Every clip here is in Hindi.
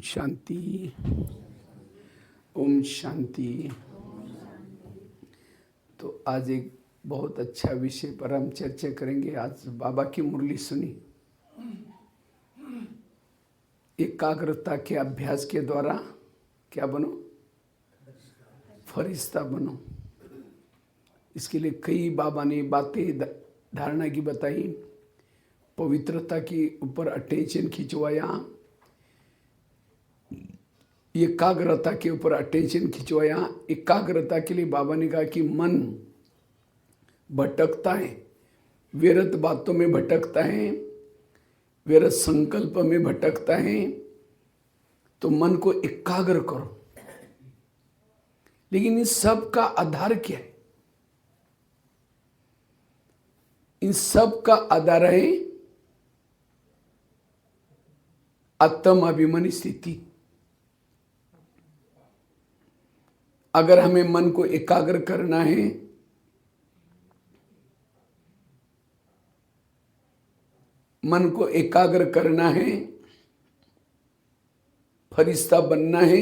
शांति। ओम शांति। तो आज एक बहुत अच्छा विषय पर हम चर्चा करेंगे। आज बाबा की मुरली सुनी। एकाग्रता के अभ्यास के द्वारा क्या बनो? फरिश्ता बनो। इसके लिए कई बाबा ने बातें धारणा की बताई। पवित्रता के ऊपर अटेंशन खिंचवाया, एकाग्रता के ऊपर अटेंशन खिंचवाया। एकाग्रता के लिए बाबा ने कहा कि मन भटकता है, व्यर्थ बातों में भटकता है, व्यर्थ संकल्प में भटकता है, तो मन को एकाग्र करो। लेकिन इस सब का आधार क्या है? इन सब का आधार है आत्म अभिमानी स्थिति। अगर हमें मन को एकाग्र करना है, मन को एकाग्र करना है, फरिश्ता बनना है,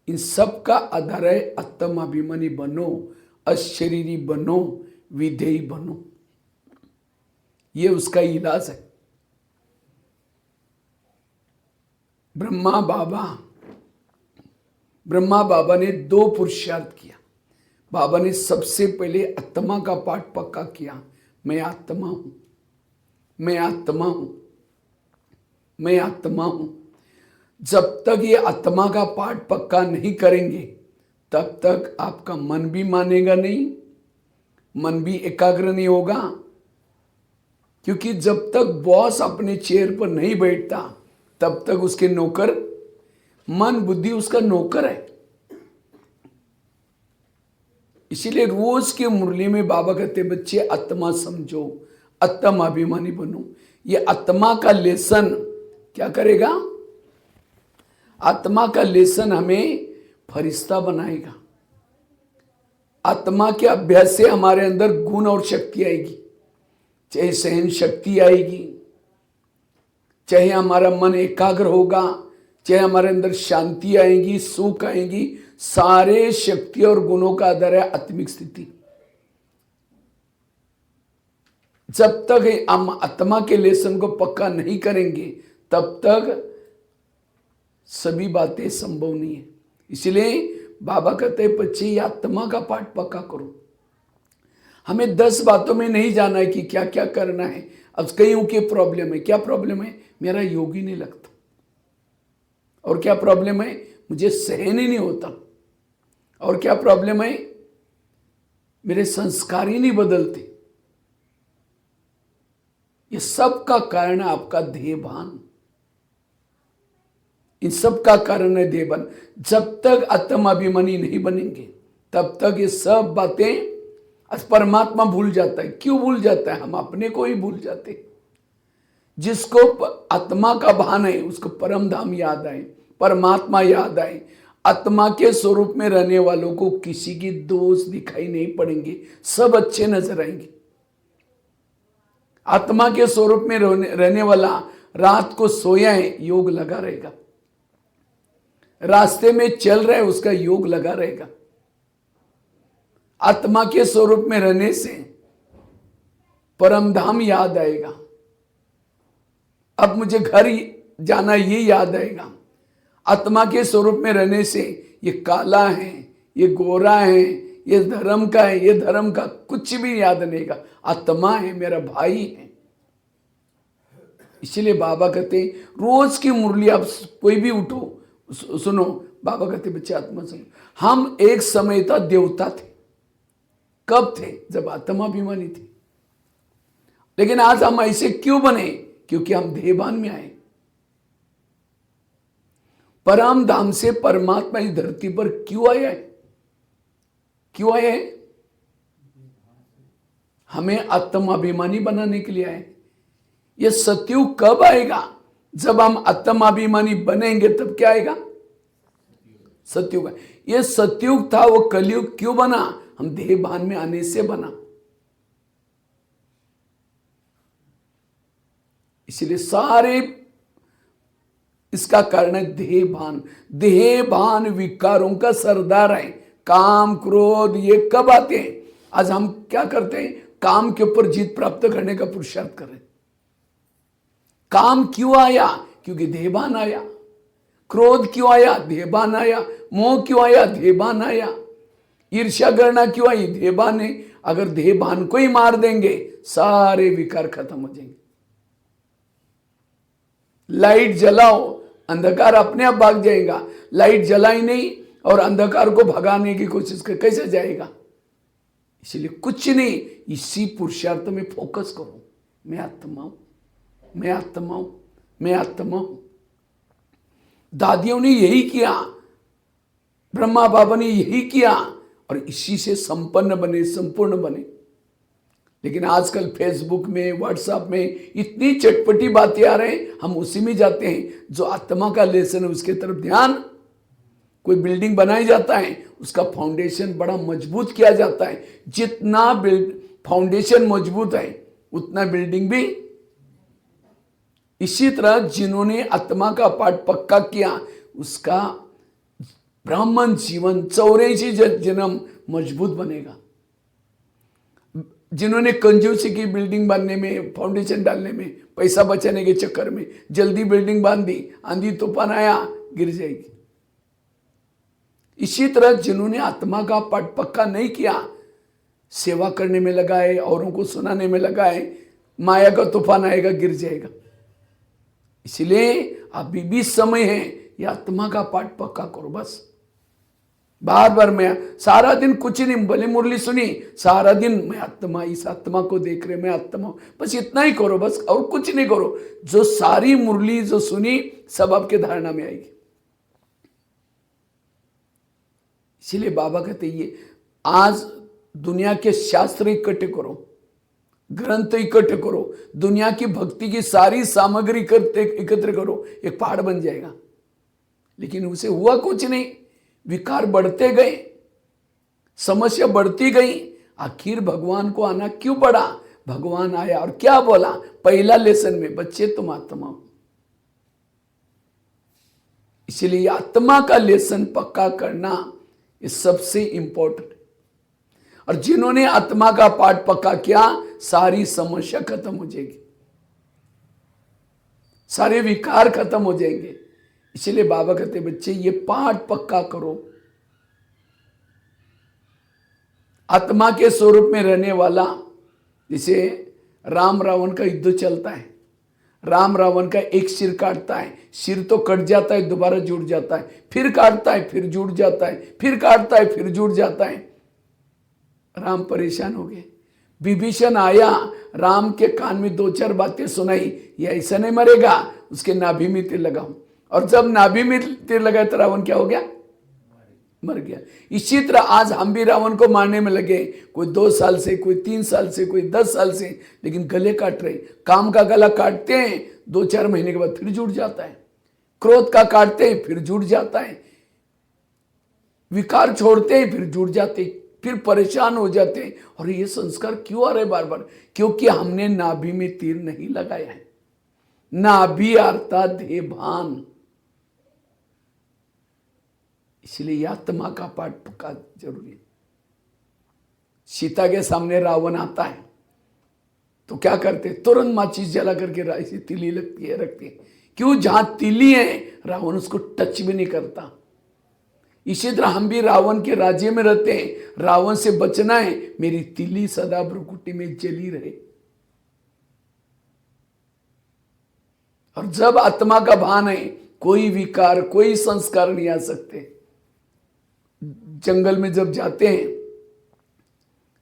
इन सब का आधार है आत्म अभिमानी बनो, अशरीरी बनो, विधेयी बनो। ये उसका इलाज है। ब्रह्मा बाबा ने दो पुरुषार्थ किया। बाबा ने सबसे पहले आत्मा का पाठ पक्का किया। मैं आत्मा हूं, मैं आत्मा हूं, मैं आत्मा हूं। जब तक ये आत्मा का पाठ पक्का नहीं करेंगे, तब तक आपका मन भी मानेगा नहीं, मन भी एकाग्र नहीं होगा। क्योंकि जब तक बॉस अपने चेयर पर नहीं बैठता, तब तक उसके नौकर, मन बुद्धि उसका नौकर है। इसीलिए रोज के मुरली में बाबा कहते बच्चे आत्मा समझो, आत्म अभिमानी बनो। ये आत्मा का लेसन क्या करेगा? आत्मा का लेसन हमें फरिश्ता बनाएगा। आत्मा के अभ्यास से हमारे अंदर गुण और शक्ति आएगी। चाहे सहन शक्ति आएगी, चाहे हमारा मन एकाग्र होगा, चाहे हमारे अंदर शांति आएगी, सुख आएगी। सारे शक्ति और गुणों का आधार है आत्मिक स्थिति। जब तक हम आत्मा के लेसन को पक्का नहीं करेंगे, तब तक सभी बातें संभव नहीं है। इसलिए बाबा कहते हैं बच्चे ये आत्मा का पाठ पक्का करो। हमें 10 बातों में नहीं जाना है कि क्या क्या करना है। अब कईयों की प्रॉब्लम है। क्या प्रॉब्लम है? मेरा योग ही नहीं लगता। और क्या प्रॉब्लम है? मुझे सहन ही नहीं होता। और क्या प्रॉब्लम है? मेरे संस्कार ही नहीं बदलते। ये सब का कारण है आपका ध्येयभान। इन सब का कारण है ध्येयभान। जब तक आत्म अभिमानी नहीं बनेंगे, तब तक ये सब बातें, परमात्मा भूल जाता है। क्यों भूल जाता है? हम अपने को ही भूल जाते हैं। जिसको आत्मा का भान है, उसको परम धाम याद आए, परमात्मा याद आए। आत्मा के स्वरूप में रहने वालों को किसी की दोष दिखाई नहीं पड़ेंगे, सब अच्छे नजर आएंगे। आत्मा के स्वरूप में रहने वाला रात को सोया है, योग लगा रहेगा। रास्ते में चल रहा है, उसका योग लगा रहेगा। आत्मा के स्वरूप में रहने से परम धाम याद आएगा। अब मुझे घर जाना, ये याद आएगा। आत्मा के स्वरूप में रहने से ये काला है, ये गोरा है, ये धर्म का है, ये धर्म का कुछ भी याद नहीं का। आत्मा है, मेरा भाई है। इसलिए बाबा कहते रोज की मुरली आप कोई भी उठो, सुनो। बाबा कहते बच्चे आत्मा सुनो। हम एक समय था देवता थे। कब थे? जब आत्माभिमानी थे। लेकिन आज हम ऐसे क्यों बने? क्योंकि हम ध्येयभान में आए। परम धाम से परमात्मा इस धरती पर क्यों आया है? क्यों आया है? हमें आत्माभिमानी बनाने के लिए आए। यह सतयुग कब आएगा? जब हम आत्माभिमानी बनेंगे, तब क्या आएगा? सतयुग। यह सतयुग था, वो कलयुग क्यों बना? हम ध्येयभान में आने से बना। इसलिए सारे इसका कारण है देहभान। देहभान विकारों का सरदार है। काम क्रोध ये कब आते हैं? आज हम क्या करते हैं? काम के ऊपर जीत प्राप्त करने का पुरुषार्थ कर रहे हैं। काम क्यों आया? क्योंकि देहभान आया। क्रोध क्यों आया? देहभान आया। मोह क्यों आया? देहभान आया। ईर्ष्या करना क्यों आई? देहभान है। अगर देहभान को ही मार देंगे सारे विकार खत्म हो जाएंगे। लाइट जलाओ, अंधकार अपने आप भाग जाएगा। लाइट जलाई नहीं और अंधकार को भगाने की कोशिश कर, कैसे जाएगा? इसलिए कुछ नहीं, इसी पुरुषार्थ में फोकस करो। मैं आत्मा हूं, मैं आत्मा हूं, मैं आत्मा हूं। दादियों ने यही किया, ब्रह्मा बाबा ने यही किया और इसी से संपन्न बने, संपूर्ण बने। लेकिन आजकल फेसबुक में, व्हाट्सएप में इतनी चटपटी बातें आ रहे हैं, हम उसी में जाते हैं। जो आत्मा का लेसन है उसके तरफ ध्यान। कोई बिल्डिंग बनाई जाता है, उसका फाउंडेशन बड़ा मजबूत किया जाता है। जितना फाउंडेशन मजबूत है उतना बिल्डिंग भी। इसी तरह जिन्होंने आत्मा का पाठ पक्का किया उसका ब्राह्मण जीवन 84 जन्म मजबूत बनेगा। जिन्होंने कंजूसी की बिल्डिंग बांधने में, फाउंडेशन डालने में, पैसा बचाने के चक्कर में जल्दी बिल्डिंग बांध दी, आंधी तूफान आया, गिर जाएगी। इसी तरह जिन्होंने आत्मा का पाठ पक्का नहीं किया, सेवा करने में लगाए, औरों को सुनाने में लगाए, माया का तूफान आएगा, गिर जाएगा। इसलिए अभी भी समय है, ये आत्मा का पाठ पक्का करो। बस बार बार मैं सारा दिन कुछ नहीं, भले मुरली सुनी, सारा दिन मैं आत्मा, इस आत्मा को देख रहे, मैं आत्मा हूं, बस इतना ही करो बस, और कुछ नहीं करो। जो सारी मुरली जो सुनी सब आपके धारणा में आएगी। इसीलिए बाबा कहते ये आज दुनिया के शास्त्र इकट्ठे करो, ग्रंथ इकट्ठे करो, दुनिया की भक्ति की सारी सामग्री एकत्र करो, एक पहाड़ बन जाएगा। लेकिन उसे हुआ कुछ नहीं, विकार बढ़ते गए, समस्या बढ़ती गई। आखिर भगवान को आना क्यों पड़ा? भगवान आया और क्या बोला? पहला लेसन में, बच्चे तुम आत्मा हो। इसलिए आत्मा का लेसन पक्का करना ये सबसे इंपॉर्टेंट। और जिन्होंने आत्मा का पाठ पक्का किया सारी समस्या खत्म हो जाएगी, सारे विकार खत्म हो जाएंगे। इसलिए बाबा कहते बच्चे ये पाठ पक्का करो। आत्मा के स्वरूप में रहने वाला, जैसे राम रावण का युद्ध चलता है, राम रावण का एक सिर काटता है, सिर तो कट जाता है, दोबारा जुड़ जाता है, फिर काटता है, फिर जुड़ जाता है, फिर काटता है, फिर जुड़ जाता है। राम परेशान हो गए। विभीषण आया, राम के कान में 2-4 बातें सुनाई, ये ऐसा नहीं मरेगा, उसके नाभि में तीर लगाऊं। और जब नाभि में तीर लगाया तो रावण क्या हो गया? मर गया। इसी तरह आज हम भी रावण को मारने में लगे, कोई 2 साल से, कोई 3 साल से, कोई 10 साल से, लेकिन गले काट रहे। काम का गला काटते हैं, 2-4 महीने के बाद फिर जुड़ जाता है। क्रोध का काटते हैं, फिर जुड़ जाता है। विकार छोड़ते हैं, फिर जुड़ जाते हैं, फिर परेशान हो जाते हैं। और ये संस्कार क्यों आ रहे बार बार? क्योंकि हमने नाभि में तीर नहीं लगाया है। नाभि अर्थात देहभान। इसलिए आत्मा का पाठ पक्का जरूरी है। सीता के सामने रावण आता है तो क्या करते? तुरंत माचिस जला करके ऐसी तिली लगती है, रखती है। क्यों? जहां तिली है रावण उसको टच भी नहीं करता। इसी तरह हम भी रावण के राज्य में रहते हैं, रावण से बचना है, मेरी तिली सदा भ्रुकुटी में जली रहे। और जब आत्मा का भान है, कोई विकार, कोई संस्कार नहीं आ सकते। जंगल में जब जाते हैं,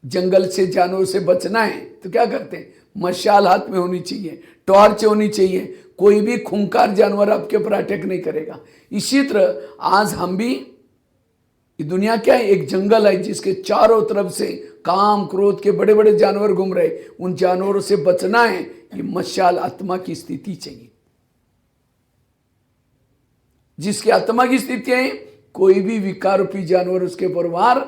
जंगल से जानवर से बचना है तो क्या करते हैं? मशाल हाथ में होनी चाहिए, टॉर्च होनी चाहिए, कोई भी खूंखार जानवर आपके ऊपर अटैक नहीं करेगा। इसी तरह आज हम भी, ये दुनिया क्या है? एक जंगल है जिसके चारों तरफ से काम क्रोध के बड़े बड़े जानवर घूम रहे। उन जानवरों से बचना है, ये मशाल आत्मा की स्थिति चाहिए। जिसकी आत्मा की स्थिति है, कोई भी विकार रूपी जानवर उसके ऊपर वार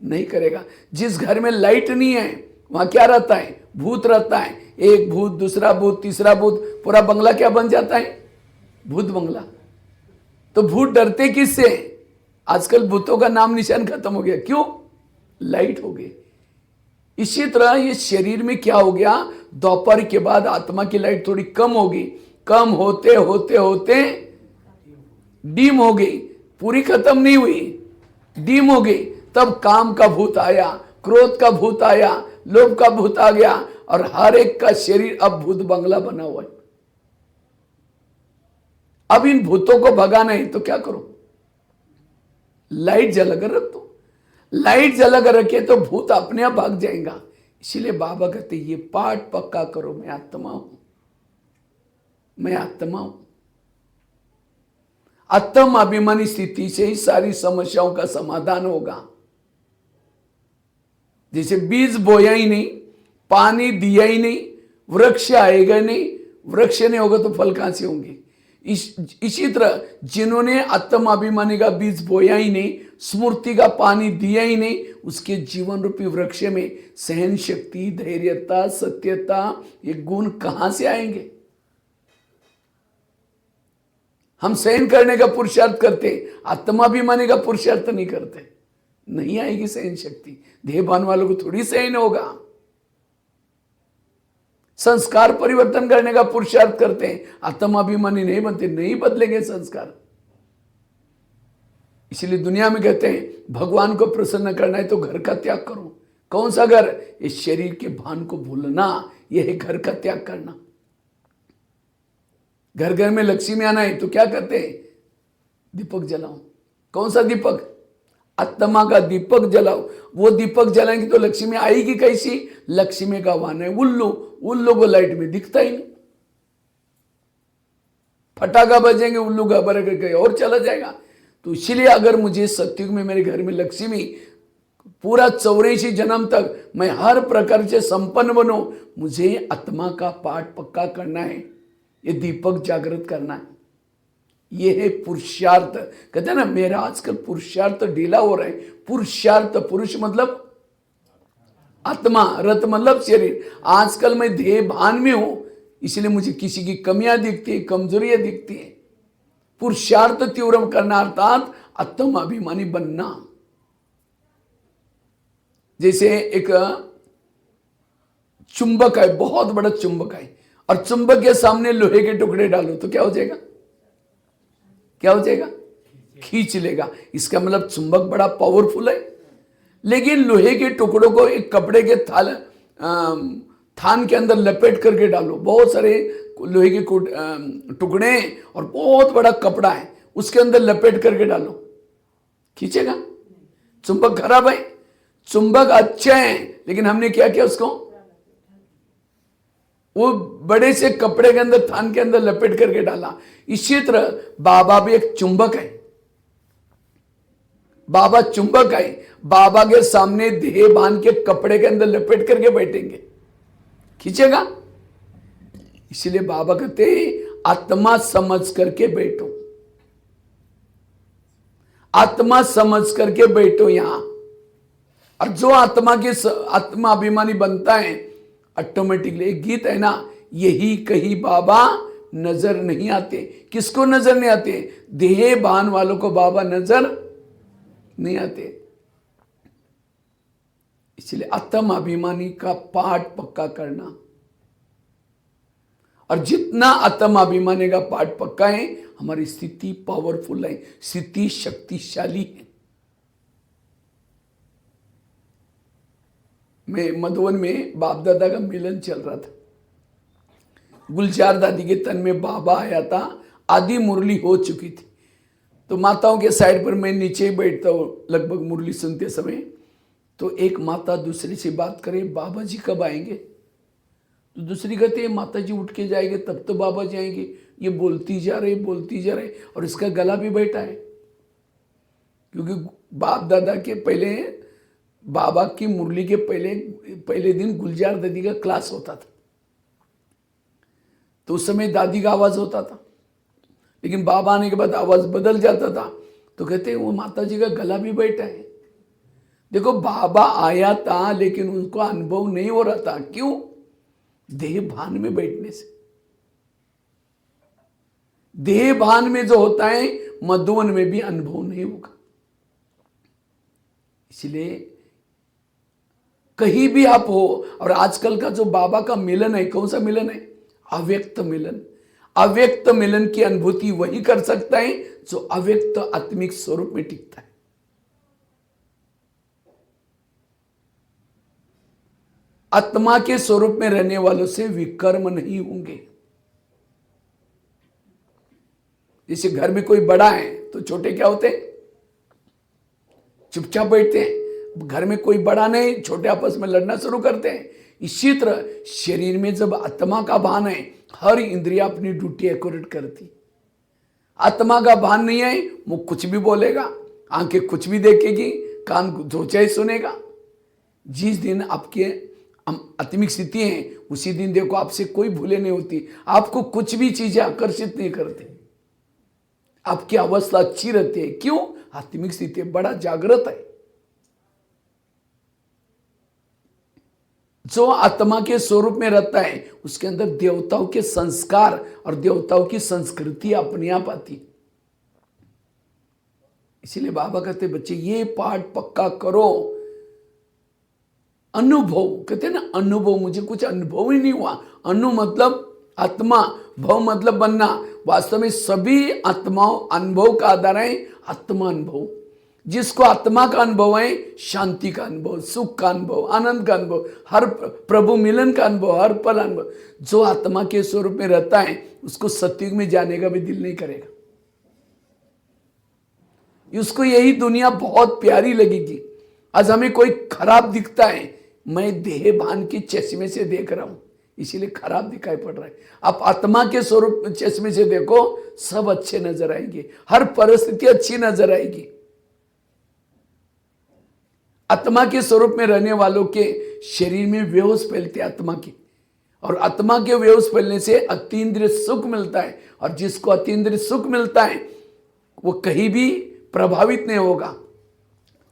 नहीं करेगा। जिस घर में लाइट नहीं है वहां क्या रहता है? भूत रहता है। एक भूत, दूसरा भूत, तीसरा भूत, पूरा बंगला क्या बन जाता है? भूत बंगला। तो भूत डरते किससे? आजकल भूतों का नाम निशान खत्म हो गया। क्यों? लाइट हो गई। इसी तरह ये शरीर में क्या हो गया, दोपहर के बाद आत्मा की लाइट थोड़ी कम होगी, कम होते होते होते डीम हो गई, पूरी खत्म नहीं हुई, डीम हो गई। तब काम का भूत आया, क्रोध का भूत आया, लोभ का भूत आ गया, और हर एक का शरीर अब भूत बंगला बना हुआ है। अब इन भूतों को भगाना है तो क्या करो? लाइट जलाकर रख दो। लाइट जलाकर रखे तो भूत अपने आप भाग जाएगा। इसीलिए बाबा कहते ये पाठ पक्का करो, मैं आत्मा हूं, मैं आत्मा हूं। आत्म अभिमानी स्थिति से ही सारी समस्याओं का समाधान होगा। जैसे बीज बोया ही नहीं, पानी दिया ही नहीं, वृक्ष आएगा नहीं, वृक्ष नहीं होगा तो फल कहां से होंगे? इसी तरह जिन्होंने आत्म अभिमानी का बीज बोया ही नहीं, स्मृति का पानी दिया ही नहीं, उसके जीवन रूपी वृक्ष में सहन शक्ति, धैर्यता, सत्यता, ये गुण कहां से आएंगे? हम सहन करने का पुरुषार्थ करते, आत्माभिमानी का पुरुषार्थ नहीं करते, नहीं आएगी सहन शक्ति। देहभान वालों को थोड़ी सहन होगा। संस्कार परिवर्तन करने का पुरुषार्थ करते हैं, आत्माभिमानी नहीं बनते, नहीं बदलेंगे संस्कार। इसलिए दुनिया में कहते हैं भगवान को प्रसन्न करना है तो घर का त्याग करो। कौन सा घर? इस शरीर के भान को भूलना, यह है घर का त्याग करना। घर घर में लक्ष्मी आना है तो क्या करते हैं? दीपक जलाओ। कौन सा दीपक? आत्मा का दीपक जलाओ। वो दीपक जलाएंगे तो लक्ष्मी आएगी कैसी? लक्ष्मी का वाहन है उल्लू, उल्लू को लाइट में दिखता ही नहीं। फटाका बजेंगे, उल्लू घबरा करके और चला जाएगा। तो इसीलिए अगर मुझे सत्युग में मेरे घर में लक्ष्मी पूरा 84 जन्म तक मैं हर प्रकार से संपन्न बनूं, मुझे आत्मा का पाठ पक्का करना है, ये दीपक जागृत करना है। ये है पुरुषार्थ। कहते हैं ना मेरा आजकल पुरुषार्थ ढीला हो रहा है। पुरुषार्थ, पुरुष मतलब आत्मा, रथ मतलब शरीर। आजकल मैं देह भान में हूं, इसलिए मुझे किसी की कमियां दिखती है, कमजोरियां दिखती है। पुरुषार्थ तीव्र करना अर्थात आत्म अभिमानी बनना। जैसे एक चुंबक है, बहुत बड़ा चुंबक है, और चुंबक के सामने लोहे के टुकड़े डालो तो क्या हो जाएगा? क्या हो जाएगा? खींच लेगा। इसका मतलब चुंबक बड़ा पावरफुल है। लेकिन लोहे के टुकड़ों को एक कपड़े के थान के अंदर लपेट करके डालो, बहुत सारे लोहे के टुकड़े और बहुत बड़ा कपड़ा है, उसके अंदर लपेट करके डालो, खींचेगा? चुंबक खराब है? चुंबक अच्छा है, लेकिन हमने क्या किया उसको? वो बड़े से कपड़े के अंदर, थान के अंदर लपेट करके डाला। इसी तरह बाबा भी एक चुंबक है। बाबा चुंबक है। बाबा के सामने देह बांध के कपड़े के अंदर लपेट करके बैठेंगे, खींचेगा? इसलिए बाबा कहते आत्मा समझ करके बैठो, आत्मा समझ करके बैठो यहां। और जो आत्मा अभिमानी बनता है ऑटोमेटिकली, एक गीत है ना, यही कहीं बाबा नजर नहीं आते। किसको नजर नहीं आते? देह भान वालों को बाबा नजर नहीं आते। इसलिए आत्म अभिमानी का पाठ पक्का करना, और जितना आत्म अभिमानी का पाठ पक्का है, हमारी स्थिति पावरफुल है, स्थिति शक्तिशाली है। मैं मधुबन में बाप दादा का मिलन चल रहा था। गुलजार दादी के तन में बाबा आया था, आधी मुरली हो चुकी थी। तो माताओं के साइड पर मैं नीचे ही बैठता हूँ लगभग मुरली सुनते समय। तो एक माता दूसरी से बात करे, बाबा जी कब आएंगे? तो दूसरी कहती है माता जी उठ के जाएंगे तब तो बाबा जी आएंगे। ये बोलती जा रही, और इसका गला भी बैठा है, क्योंकि बाप दादा के पहले, बाबा की मुरली के पहले दिन गुलजार दादी का क्लास होता था। तो उस समय दादी का आवाज होता था, लेकिन बाबा आने के बाद आवाज बदल जाता था। तो कहते हैं वो माता जी का गला भी बैठा है। देखो बाबा आया था, लेकिन उनको अनुभव नहीं हो रहा था। क्यों? देह भान में बैठने से। देह भान में जो होता है मधुवन में भी अनुभव नहीं होगा। इसलिए कहीं भी आप हो, और आजकल का जो बाबा का मिलन है, कौन सा मिलन है? अव्यक्त मिलन। अव्यक्त मिलन की अनुभूति वही कर सकता है जो अव्यक्त आत्मिक स्वरूप में टिकता है। आत्मा के स्वरूप में रहने वालों से विकर्म नहीं होंगे। जैसे घर में कोई बड़ा है तो छोटे क्या होते हैं? चुपचाप बैठते हैं। घर में कोई बड़ा नहीं, छोटे आपस में लड़ना शुरू करते हैं। इसी तरह शरीर में जब आत्मा का भान है, हर इंद्रिया अपनी ड्यूटी एक्यूरेट करती। आत्मा का भान नहीं है, मुंह कुछ भी बोलेगा, आंखें कुछ भी देखेगी, कान जो चाहे सुनेगा। जिस दिन आपके आत्मिक स्थिति है, उसी दिन देखो आपसे कोई भूले नहीं होती, आपको कुछ भी चीजें आकर्षित नहीं करती, आपकी अवस्था अच्छी रहती है। क्यों? आत्मिक स्थिति बड़ा जागृत है। जो आत्मा के स्वरूप में रहता है उसके अंदर देवताओं के संस्कार और देवताओं की संस्कृति अपने आप आती। इसीलिए बाबा कहते बच्चे ये पाठ पक्का करो। अनुभव कहते हैं ना, अनुभव, मुझे कुछ अनुभव ही नहीं हुआ। अनु मतलब आत्मा, भव मतलब बनना। वास्तव में सभी आत्माओं अनुभव का आधार है आत्मा अनुभव। जिसको आत्मा का अनुभव है, शांति का अनुभव, सुख का अनुभव, आनंद का अनुभव, हर प्रभु मिलन का अनुभव, हर पल अनुभव। जो आत्मा के स्वरूप में रहता है उसको सत्युग में जाने का भी दिल नहीं करेगा। उसको यही दुनिया बहुत प्यारी लगेगी। आज हमें कोई खराब दिखता है, मैं देह भान की चश्मे से देख रहा हूं, इसीलिए खराब दिखाई पड़ रहा है। आप आत्मा के स्वरूप चश्मे से देखो, सब अच्छे नजर आएंगे, हर परिस्थिति अच्छी नजर आएगी। आत्मा के स्वरूप में रहने वालों के शरीर में वेव्स फैलते आत्मा की, और आत्मा के वेव्स फैलने से अतीन्द्रिय सुख मिलता है। और जिसको अतीन्द्रिय सुख मिलता है वो कहीं भी प्रभावित नहीं होगा।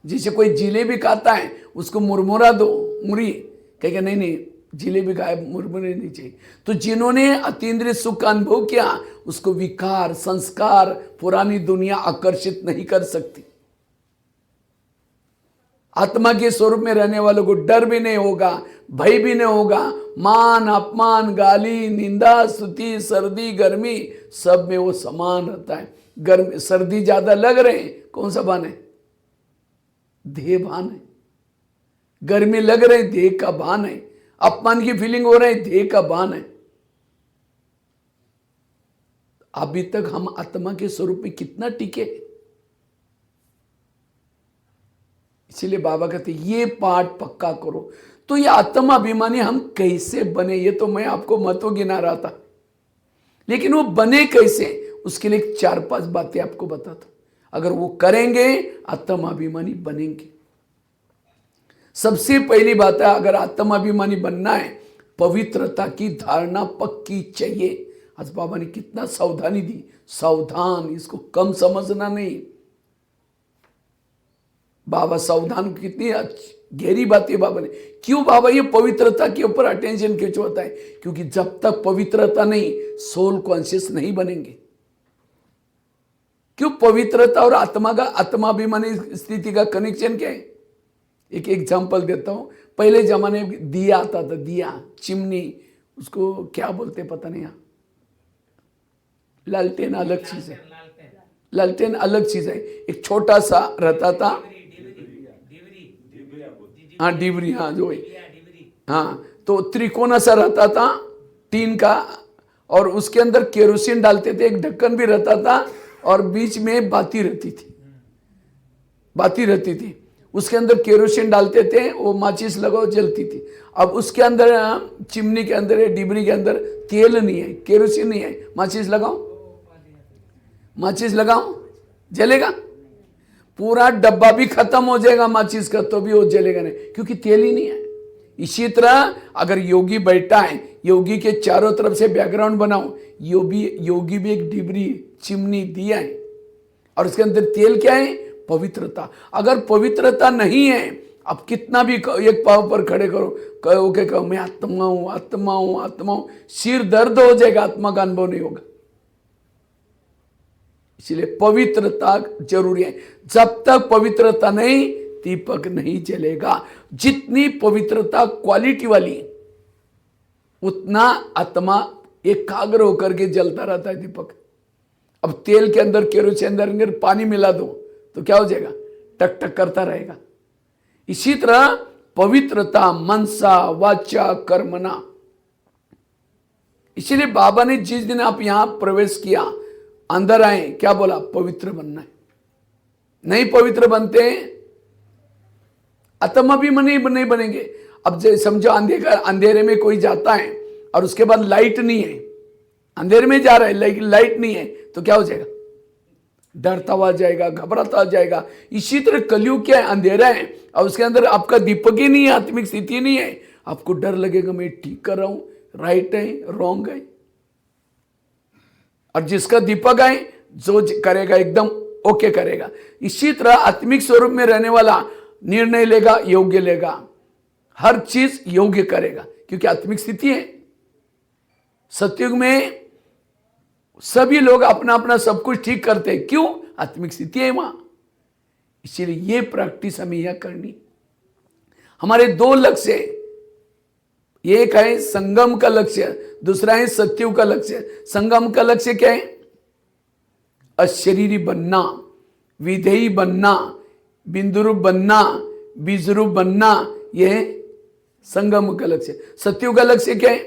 जिसे कोई जिलेबी खाता है उसको मुरमुरा दो, मुरी कहेगा नहीं नहीं जिलेबी खाए, मुरमुरे नहीं चाहिए। तो जिन्होंने अतीन्द्रिय सुख का अनुभव किया उसको विकार, संस्कार, पुरानी दुनिया आकर्षित नहीं कर सकती। आत्मा के स्वरूप में रहने वालों को डर भी नहीं होगा, भय भी नहीं होगा। मान अपमान, गाली, निंदा, स्तुति, सर्दी, गर्मी, सब में वो समान रहता है। गर्मी सर्दी ज्यादा लग रहे हैं, कौन सा भान है? देह भान है। गर्मी लग रहे, देह का भान है। अपमान की फीलिंग हो रही है, देह का भान है। अभी तक हम आत्मा के स्वरूप में कितना टिके। इसीलिए बाबा कहते ये पाठ पक्का करो। तो ये आत्मा अभिमानी हम कैसे बने, ये तो मैं आपको मतों गिना रहा था, लेकिन वो बने कैसे, उसके लिए 4-5 बातें आपको बताता। अगर वो करेंगे आत्माभिमानी बनेंगे। सबसे पहली बात है, अगर आत्माभिमानी बनना है, पवित्रता की धारणा पक्की चाहिए। आज बाबा ने कितना सावधानी दी। सावधान, इसको कम समझना नहीं। बाबा सावधान, कितनी गहरी बात है बाबा ने। क्यों बाबा ये पवित्रता के ऊपर अटेंशन खिंचवाता है? क्योंकि जब तक पवित्रता नहीं, सोल कॉन्शियस नहीं बनेंगे। क्यों? पवित्रता और आत्मा का, आत्माभिमानी स्थिति का कनेक्शन क्या है? एक एग्जांपल देता हूं। पहले जमाने में दिया आता था, दिया, चिमनी, उसको क्या बोलते पता नहीं। लालटेन अलग चीज है, लालटेन अलग चीज है। एक छोटा सा रहता था, हाँ डिबरी, हाँ जो है, हाँ तो त्रिकोण सा रहता था टीन का, और उसके अंदर केरोसिन डालते थे। एक ढक्कन भी रहता था और बीच में बाती रहती थी, बाती रहती थी। उसके अंदर केरोसिन डालते थे, वो माचिस लगाओ जलती थी। अब उसके अंदर, चिमनी के अंदर, डिबरी के अंदर तेल नहीं है, केरोसिन नहीं है, माचिस लगाओ, माचिस लगाओ, जलेगा? पूरा डब्बा भी खत्म हो जाएगा माचिस का तो भी वो जलेगा नहीं, क्योंकि तेल ही नहीं है। इसी तरह अगर योगी बैठा है, योगी के चारों तरफ से बैकग्राउंड बनाओ, योगी भी एक डिबरी, चिमनी, दिया है, और उसके अंदर तेल क्या है? पवित्रता। अगर पवित्रता नहीं है, अब कितना भी एक पाँव पर खड़े करो, कहो मैं आत्मा हूं, आत्मा हूं, आत्मा हूं, सिर दर्द हो जाएगा, आत्मा का अनुभव नहीं होगा। इसलिए पवित्रता जरूरी है। जब तक पवित्रता नहीं, दीपक नहीं जलेगा। जितनी पवित्रता क्वालिटी वाली, उतना आत्मा एकाग्र होकर के जलता रहता है दीपक। अब तेल के अंदर, केरोसिन के अंदर पानी मिला दो तो क्या हो जाएगा? टक टक करता रहेगा। इसी तरह पवित्रता मनसा वाचा कर्मणा। इसीलिए बाबा ने जिस दिन आप यहां प्रवेश किया, अंदर आए, क्या बोला? पवित्र बनना है। नहीं पवित्र बनते आत्मा भी नहीं बनेंगे। अब समझो अंधेरे में कोई जाता है और उसके बाद लाइट नहीं है, अंधेरे में जा रहा है लेकिन लाइट नहीं है, तो क्या हो जाएगा? डरता हुआ जाएगा, घबराता जाएगा। इसी तरह कलयुग क्या है? अंधेरा है और उसके अंदर आपका दीपक ही नहीं है, आत्मिक स्थिति नहीं है। आपको डर लगेगा, मैं ठीक कर रहा हूं, राइट है, रॉन्ग है। और जिसका दीपक है, जो करेगा एकदम ओके करेगा। इसी तरह आत्मिक स्वरूप में रहने वाला निर्णय लेगा, योग्य लेगा, हर चीज योग्य करेगा, क्योंकि आत्मिक स्थिति है। सतयुग में सभी लोग अपना अपना सब कुछ ठीक करते हैं, क्यों? आत्मिक स्थिति है वहां। इसीलिए ये प्रैक्टिस हमें यह करनी। हमारे दो लक्ष्य, एक है संगम का लक्ष्य, दूसरा है सतयुग का लक्ष्य। संगम का लक्ष्य क्या है? अशरीरी बनना, विधेयी बनना, बिंदुरूप बनना, बीजरूप बनना, यह संगम का लक्ष्य। सतयुग का लक्ष्य क्या है?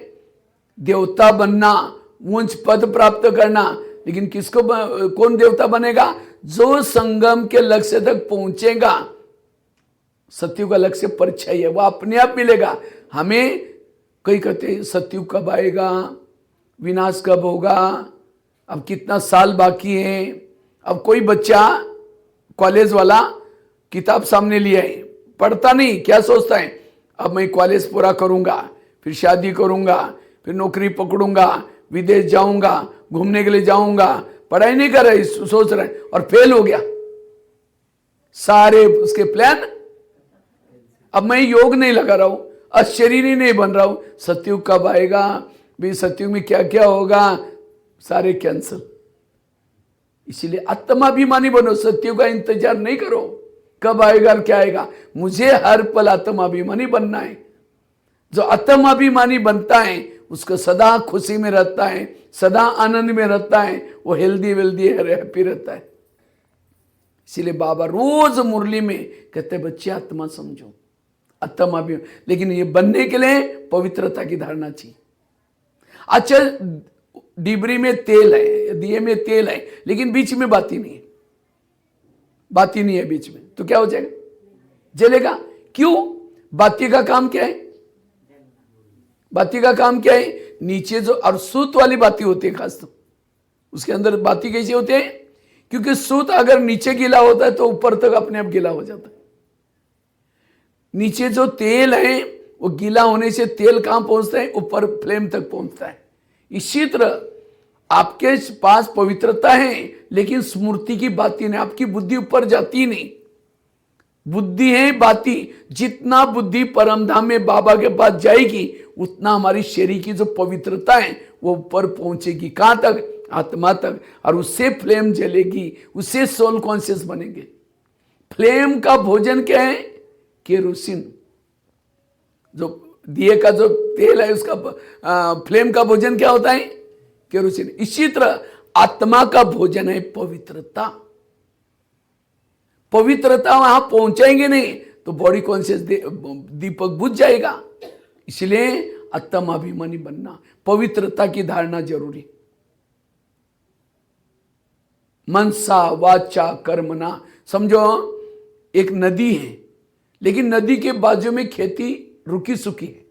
देवता बनना, उच्च पद प्राप्त करना। लेकिन किसको कौन देवता बनेगा? जो संगम के लक्ष्य तक पहुंचेगा। सतयुग का लक्ष्य परीक्षा है, वह अपने आप मिलेगा हमें। कई कहते हैं सतयुग कब आएगा, विनाश कब होगा, अब कितना साल बाकी है। अब कोई बच्चा कॉलेज वाला किताब सामने लिए है, पढ़ता नहीं, क्या सोचता है? अब मैं कॉलेज पूरा करूंगा, फिर शादी करूंगा, फिर नौकरी पकड़ूंगा, विदेश जाऊंगा, घूमने के लिए जाऊंगा। पढ़ाई नहीं कर रहे, सोच रहे और फेल हो गया सारे उसके प्लान। अब मैं योग नहीं लगा रहा हूं, अशरीरी नहीं बन रहा हूं। सतयुग कब आएगा भी, सतयुग में क्या क्या होगा, सारे कैंसल। इसीलिए आत्माभिमानी बनो, सतयुग का इंतजार नहीं करो कब आएगा क्या आएगा। मुझे हर पल आत्माभिमानी बनना है। जो आत्माभिमानी बनता है उसको सदा खुशी में रहता है, सदा आनंद में रहता है, वो हेल्दी वेल्दी हैप्पी रहता है। इसीलिए बाबा रोज मुरली में कहते बच्चे आत्मा समझो, आत्माभिमान। लेकिन ये बनने के लिए पवित्रता की धारणा चाहिए। अच्छा, डिबरी में तेल है, दिए में तेल है, लेकिन बीच में बाती नहीं है, बाती नहीं है बीच में, तो क्या हो जाएगा? जलेगा। क्यों? बाती का काम क्या है? बाती का काम क्या है? नीचे जो और सूत वाली बाती होती है खास, तो उसके अंदर बाती कैसे होते हैं? क्योंकि सूत अगर नीचे गीला होता है तो ऊपर तक अपने आप गीला हो जाता है। नीचे जो तेल है वो गीला होने से तेल कहां पहुंचता है? ऊपर फ्लेम तक पहुंचता है। इसी तरह आपके पास पवित्रता है, लेकिन स्मृति की बाती नहीं, आपकी बुद्धि ऊपर जाती नहीं। बुद्धि है बाती। जितना बुद्धि परमधाम में बाबा के पास जाएगी, उतना हमारी शरीर की जो पवित्रता है वो ऊपर पहुंचेगी। कहां तक? आत्मा तक। और उससे फ्लेम जलेगी, उससे सोल कॉन्शियस बनेंगे। फ्लेम का भोजन क्या है? केरोसिन। जो दिए का जो तेल है उसका फ्लेम का भोजन क्या होता है? केरोसिन। इसी तरह आत्मा का भोजन है पवित्रता। पवित्रता वहां पहुंचाएंगे नहीं तो बॉडी कॉन्शियस दीपक बुझ जाएगा। इसलिए आत्माभिमानी बनना, पवित्रता की धारणा जरूरी। मनसा वाचा कर्मणा। समझो एक नदी है, लेकिन नदी के बाजू में खेती रुकी सुखी है,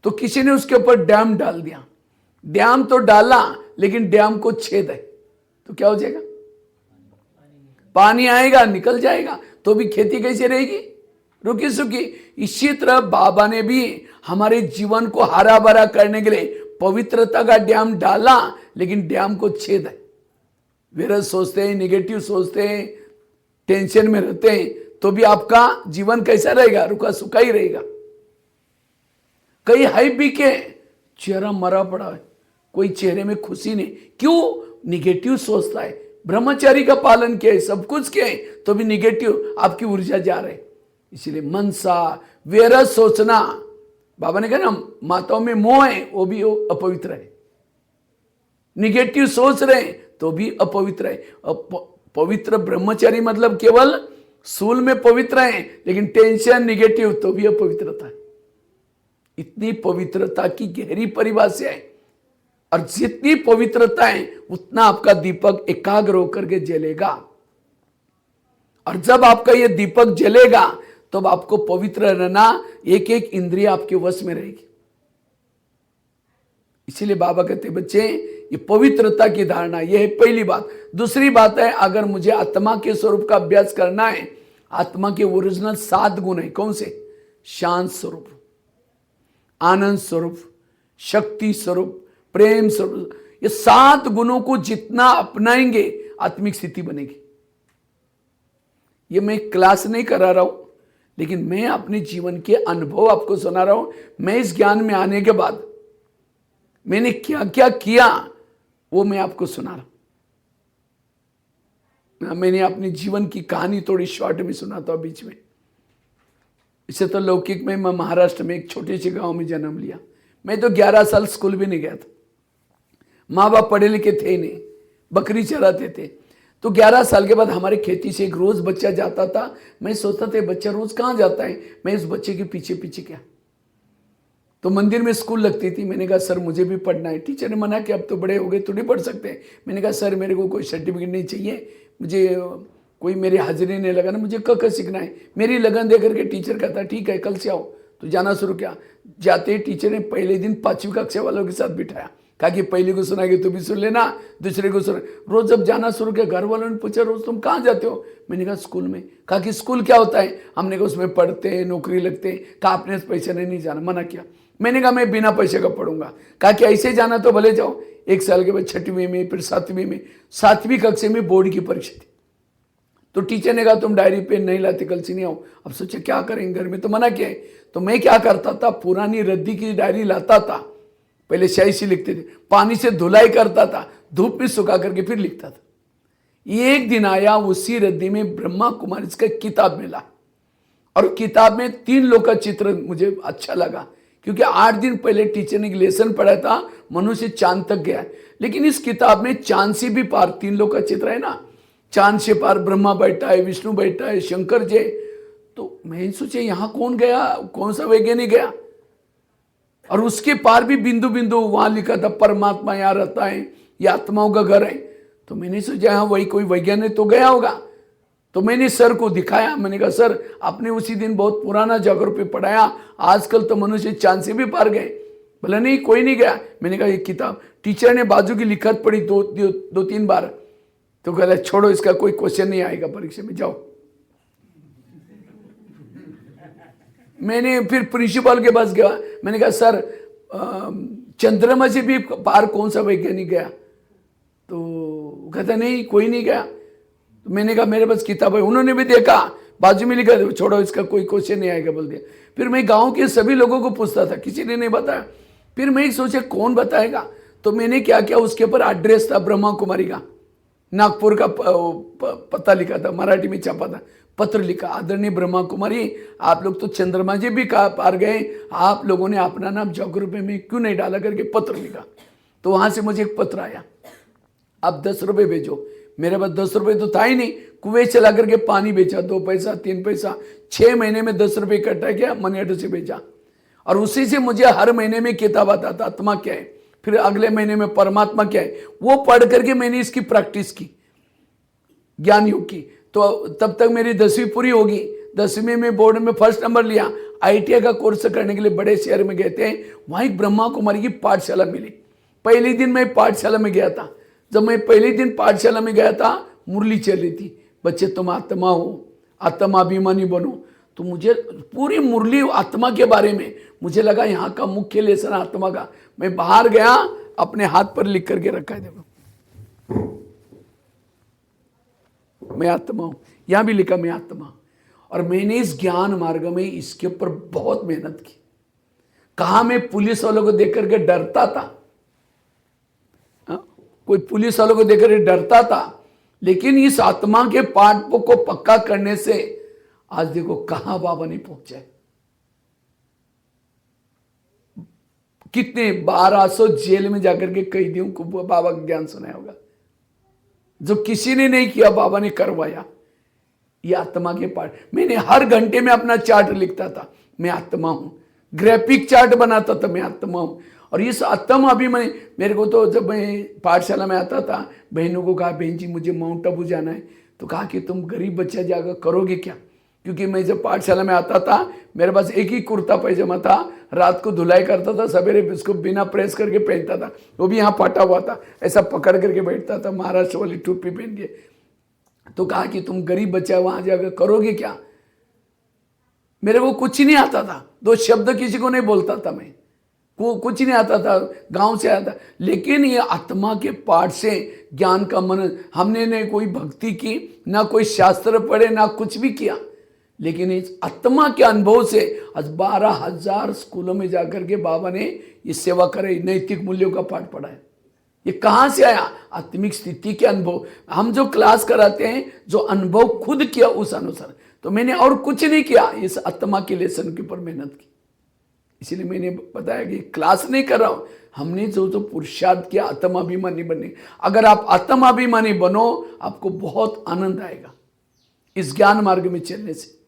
तो किसी ने उसके ऊपर डैम डाल दिया। डैम तो डाला, लेकिन डैम को छेद है, तो क्या हो जाएगा? पानी आएगा, निकल जाएगा, तो भी खेती कैसे रहेगी? रुकी सुखी। इसी तरह बाबा ने भी हमारे जीवन को हरा भरा करने के लिए पवित्रता का डैम डाला, लेकिन डैम को छेद है। विरस सोचते हैं, निगेटिव सोचते हैं, टेंशन में रहते हैं, तो भी आपका जीवन कैसा रहेगा? रुका सुखा ही रहेगा। कई हाई भी के चेहरा मरा पड़ा है, कोई चेहरे में खुशी नहीं। क्यों? निगेटिव सोचता है, ब्रह्मचारी का पालन किया है, सब कुछ किया है, तो भी निगेटिव आपकी ऊर्जा जा रही। इसीलिए मनसा व्यर्थ सोचना, बाबा ने कहा ना माताओं में मोह है, वो भी अपवित्र है। निगेटिव सोच रहे हैं तो भी अपवित्र है। पवित्र ब्रह्मचारी मतलब केवल सूल में पवित्र है, लेकिन टेंशन निगेटिव तो भी अपवित्रता है। इतनी पवित्रता की गहरी परिभाषा है, और जितनी पवित्रता है उतना आपका दीपक एकाग्र होकर के जलेगा। और जब आपका ये दीपक जलेगा तब आपको पवित्र रहना, एक एक इंद्रिय आपके वश में रहेगी। इसीलिए बाबा कहते बच्चे, ये पवित्रता की धारणा, ये है पहली बात। दूसरी बात है, अगर मुझे आत्मा के स्वरूप का अभ्यास करना है, आत्मा के ओरिजिनल 7 गुण है। कौन से? शांत स्वरूप, आनंद स्वरूप, शक्ति स्वरूप, प्रेम स्वरूप। ये 7 गुणों को जितना अपनाएंगे आत्मिक स्थिति बनेगी। ये मैं क्लास नहीं करा रहा हूं, लेकिन मैं अपने जीवन के अनुभव आपको सुना रहा हूं। मैं इस ज्ञान में आने के बाद मैंने क्या क्या किया वो मैं आपको सुना रहा हूं। मैंने अपने जीवन की कहानी थोड़ी शॉर्ट में सुनाता हूं बीच में। इससे तो लौकिक में, मैं महाराष्ट्र में एक छोटे से गांव में जन्म लिया। मैं तो 11 साल स्कूल भी नहीं गया था। माँ बाप पढ़े लिखे थे नहीं, बकरी चराते थे। तो 11 साल के बाद हमारे खेती से एक रोज बच्चा जाता था। मैं सोचता था बच्चा रोज कहाँ जाता है, मैं इस बच्चे के पीछे पीछे क्या। तो मंदिर में स्कूल लगती थी। मैंने कहा सर मुझे भी पढ़ना है। टीचर ने मना किया, अब तो बड़े हो गए, तो नहीं पढ़ सकते। मैंने कहा सर मेरे को कोई सर्टिफिकेट नहीं चाहिए, मुझे कोई मेरी हाजिरी नहीं लगाना, मुझे क सीखना है। मेरी लगन दे करके टीचर कहता ठीक है कल से आओ। तो जाना शुरू किया। जाते ही टीचर ने पहले दिन 5वीं कक्षा वालों के साथ बिठाया, कहा कि पहले को सुनाएगी तो भी सुन लेना, दूसरे को सुना। रोज जब जाना शुरू किया, घर वालों ने पूछा रोज तुम कहाँ जाते हो? मैंने कहा स्कूल में। कहा कि स्कूल क्या होता है? हमने कहा उसमें पढ़ते हैं, नौकरी लगते हैं। कहा आपने पैसे नहीं जाना, मना किया। मैंने कहा मैं बिना पैसे का पढ़ूंगा। कहा कि ऐसे जाना तो भले जाओ। 1 साल के बाद 6वीं में, फिर 7वीं में, 7वीं कक्षा में बोर्ड की परीक्षा थी। तो टीचर ने कहा तुम डायरी पेन नहीं लाते, कल से नहीं आओ। अब सोचे क्या करेंगे, घर में तो मना किया है। तो मैं क्या करता था, पुरानी रद्दी की डायरी लाता था, पहले स्याही से लिखते थे, पानी से धुलाई करता था, धूप में सुखा करके फिर लिखता था। एक दिन आया, उसी रद्दी में ब्रह्मा कुमारी का किताब मिला, और किताब में 3 लोग का चित्र मुझे अच्छा लगा, क्योंकि 8 दिन पहले टीचर ने एक लेसन पढ़ा था, मनुष्य चांद तक गया। लेकिन इस किताब में चांद से भी पार 3 लोग का चित्र है ना, चांद से पार ब्रह्मा बैठा है, विष्णु बैठा है, शंकर जी। तो मैं सोचे यहाँ कौन गया, कौन सा वैज्ञानिक गया? और उसके पार भी बिंदु बिंदु वहां लिखा था परमात्मा यहाँ रहता है, ये आत्माओं का घर है। तो मैंने सोचा हाँ वही कोई वैज्ञानिक तो गया होगा। तो मैंने सर को दिखाया, मैंने कहा सर आपने उसी दिन बहुत पुराना जागरूक पे पढ़ाया, आजकल तो मनुष्य चांद से भी पार गए। बोला नहीं कोई नहीं गया। मैंने कहा ये किताब, टीचर ने बाजू की लिखत पढ़ी 2-3 बार। तो कहला छोड़ो, इसका कोई क्वेश्चन नहीं आएगा परीक्षा में, जाओ। मैंने फिर प्रिंसिपल के पास गया। मैंने कहा सर चंद्रमा से भी पार कौन सा वैज्ञानिक गया? तो कहता नहीं कोई नहीं गया। तो मैंने कहा मेरे पास किताब है। उन्होंने भी देखा, बाजू में लिखा, छोड़ो इसका कोई क्वेश्चन नहीं आएगा बोल दिया। फिर मैं गांव के सभी लोगों को पूछता था, किसी ने नहीं बताया। फिर मैं सोचा कौन बताएगा। तो मैंने क्या किया, उसके ऊपर एड्रेस था ब्रह्मा कुमारी का, नागपुर का पता लिखा था, मराठी में छापा था, पत्र लिखा, आदरणीय ब्रह्मा कुमारी आप लोग तो चंद्रमा जी भी पार गए, आप लोगों ने अपना नाम जागरूक में क्यों नहीं डाला करके पत्र लिखा। तो वहां से मुझे एक पत्र आया, आप 10 रुपये भेजो। मेरे पास 10 रुपये तो था ही नहीं, कुएं चला करके पानी बेचा, 2 पैसा 3 पैसा, 6 महीने में 10 रुपये इकट्ठा किया, मनी ऑर्डर से भेजा। और उसी से मुझे हर महीने में किताब आता था, आत्मा क्या है, फिर अगले महीने में परमात्मा क्या है। वो पढ़ करके मैंने इसकी प्रैक्टिस की, ज्ञान योग की। तो तब तक मेरी 10वीं पूरी होगी। 10वीं में बोर्ड में फर्स्ट नंबर लिया। ITI का कोर्स करने के लिए बड़े शहर में गए थे, वहाँ एक ब्रह्मा कुमारी की पाठशाला मिली। पहले दिन मैं पाठशाला में गया था। जब मैं पहले दिन पाठशाला में गया था, मुरली चल रही थी, बच्चे तुम आत्मा हो, आत्माभिमानी बनो। तो मुझे पूरी मुरली आत्मा के बारे में, मुझे लगा यहाँ का मुख्य लेसन आत्मा का। मैं बाहर गया, अपने हाथ पर लिख करके रखा है, देखो मैं आत्मा हूं, यहां भी लिखा मैं आत्मा। और मैंने इस ज्ञान मार्ग में इसके ऊपर बहुत मेहनत की। कहा मैं पुलिस वालों को देख करके डरता था, कोई पुलिस वालों को देख करके डरता था, लेकिन इस आत्मा के पाठ को पक्का करने से आज देखो कहां बाबा नहीं पहुंचे। कितने 1200 जेल में जाकर के कैदियों को बाबा का ज्ञान सुनाया होगा। जो किसी ने नहीं किया बाबा ने करवाया। ये आत्मा के पाठ मैंने हर घंटे में अपना चार्ट लिखता था, मैं आत्मा हूं। ग्राफिक चार्ट बनाता था, मैं आत्मा हूं। और इस आत्मा अभिमान मेरे को तो जब मैं पाठशाला में आता था, बहनों को कहा बहन जी मुझे माउंट आबू जाना है, तो कहा कि तुम गरीब बच्चा जाकर करोगे क्या। क्योंकि मैं जब पाठशाला में आता था मेरे पास एक ही कुर्ता पैजामा था, रात को धुलाई करता था, सवेरे इसको बिना प्रेस करके पहनता था, वो भी यहाँ फटा हुआ था, ऐसा पकड़ करके बैठता था, महाराष्ट्र वाली टोपी पहन के। तो कहा कि तुम गरीब बच्चा वहां जाकर करोगे क्या। मेरे को कुछ नहीं आता था, 2 शब्द किसी को नहीं बोलता था, मैं को कुछ नहीं आता था, गांव से आया था। लेकिन ये आत्मा के पाठ से ज्ञान का मन, हमने न कोई भक्ति की, ना कोई शास्त्र पढ़े, ना कुछ भी किया, लेकिन इस आत्मा के अनुभव से आज 12,000 स्कूलों में जाकर के बाबा ने ये सेवा करे, नैतिक मूल्यों का पाठ पढ़ा है। ये कहां से आया, आत्मिक स्थिति के अनुभव। हम जो क्लास कराते हैं, जो अनुभव खुद किया उस अनुसार। तो मैंने और कुछ नहीं किया, इस आत्मा के लेसन के ऊपर मेहनत की। इसीलिए मैंने बताया कि क्लास नहीं कर रहा हूं, हमने जो पुरुषार्थ किया आत्माभिमानी बनने। अगर आप आत्माभिमानी बनो, आपको बहुत आनंद आएगा इस ज्ञान मार्ग में चलने से।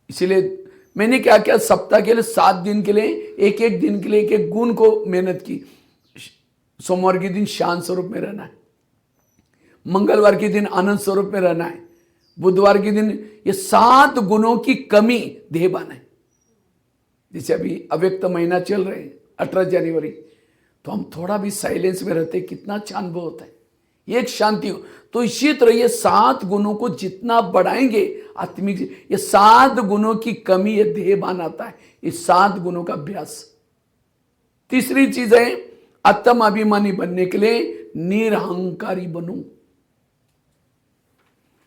इसीलिए मैंने क्या किया, सप्ताह के लिए 7 दिन के लिए एक एक दिन के लिए एक एक गुण को मेहनत की। सोमवार के दिन शांत स्वरूप में रहना है, मंगलवार के दिन आनंद स्वरूप में रहना है, बुधवार के दिन ये 7 गुणों की कमी देहबान है। जैसे अभी अव्यक्त महीना चल रहे हैं 18 जनवरी, तो हम थोड़ा भी साइलेंस में रहते, कितना अच्छा अनुभव होता है, एक शांति हो। तो इसी तरह ये 7 गुणों को जितना बढ़ाएंगे आत्मिक, ये 7 गुणों की कमी ये देहबान आता है, इस 7 गुणों का अभ्यास। तीसरी चीज है, आत्म अभिमानी बनने के लिए निरहंकारी बनो।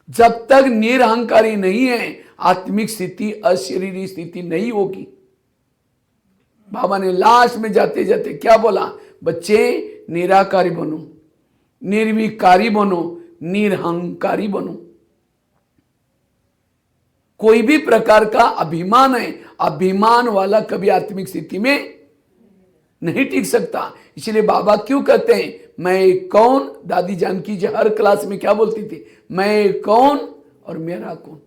जब तक निरहंकारी नहीं है, आत्मिक स्थिति, अशरीरी स्थिति नहीं होगी। बाबा ने लास्ट में जाते जाते क्या बोला, बच्चे निराकारी बनो, निर्विकारी बनो, निरहंकारी बनो। कोई भी प्रकार का अभिमान है, अभिमान वाला कभी आत्मिक स्थिति में नहीं टिक सकता। इसलिए बाबा क्यों कहते हैं, मैं कौन। दादी जानकी जी हर क्लास में क्या बोलती थी, मैं कौन और मेरा कौन,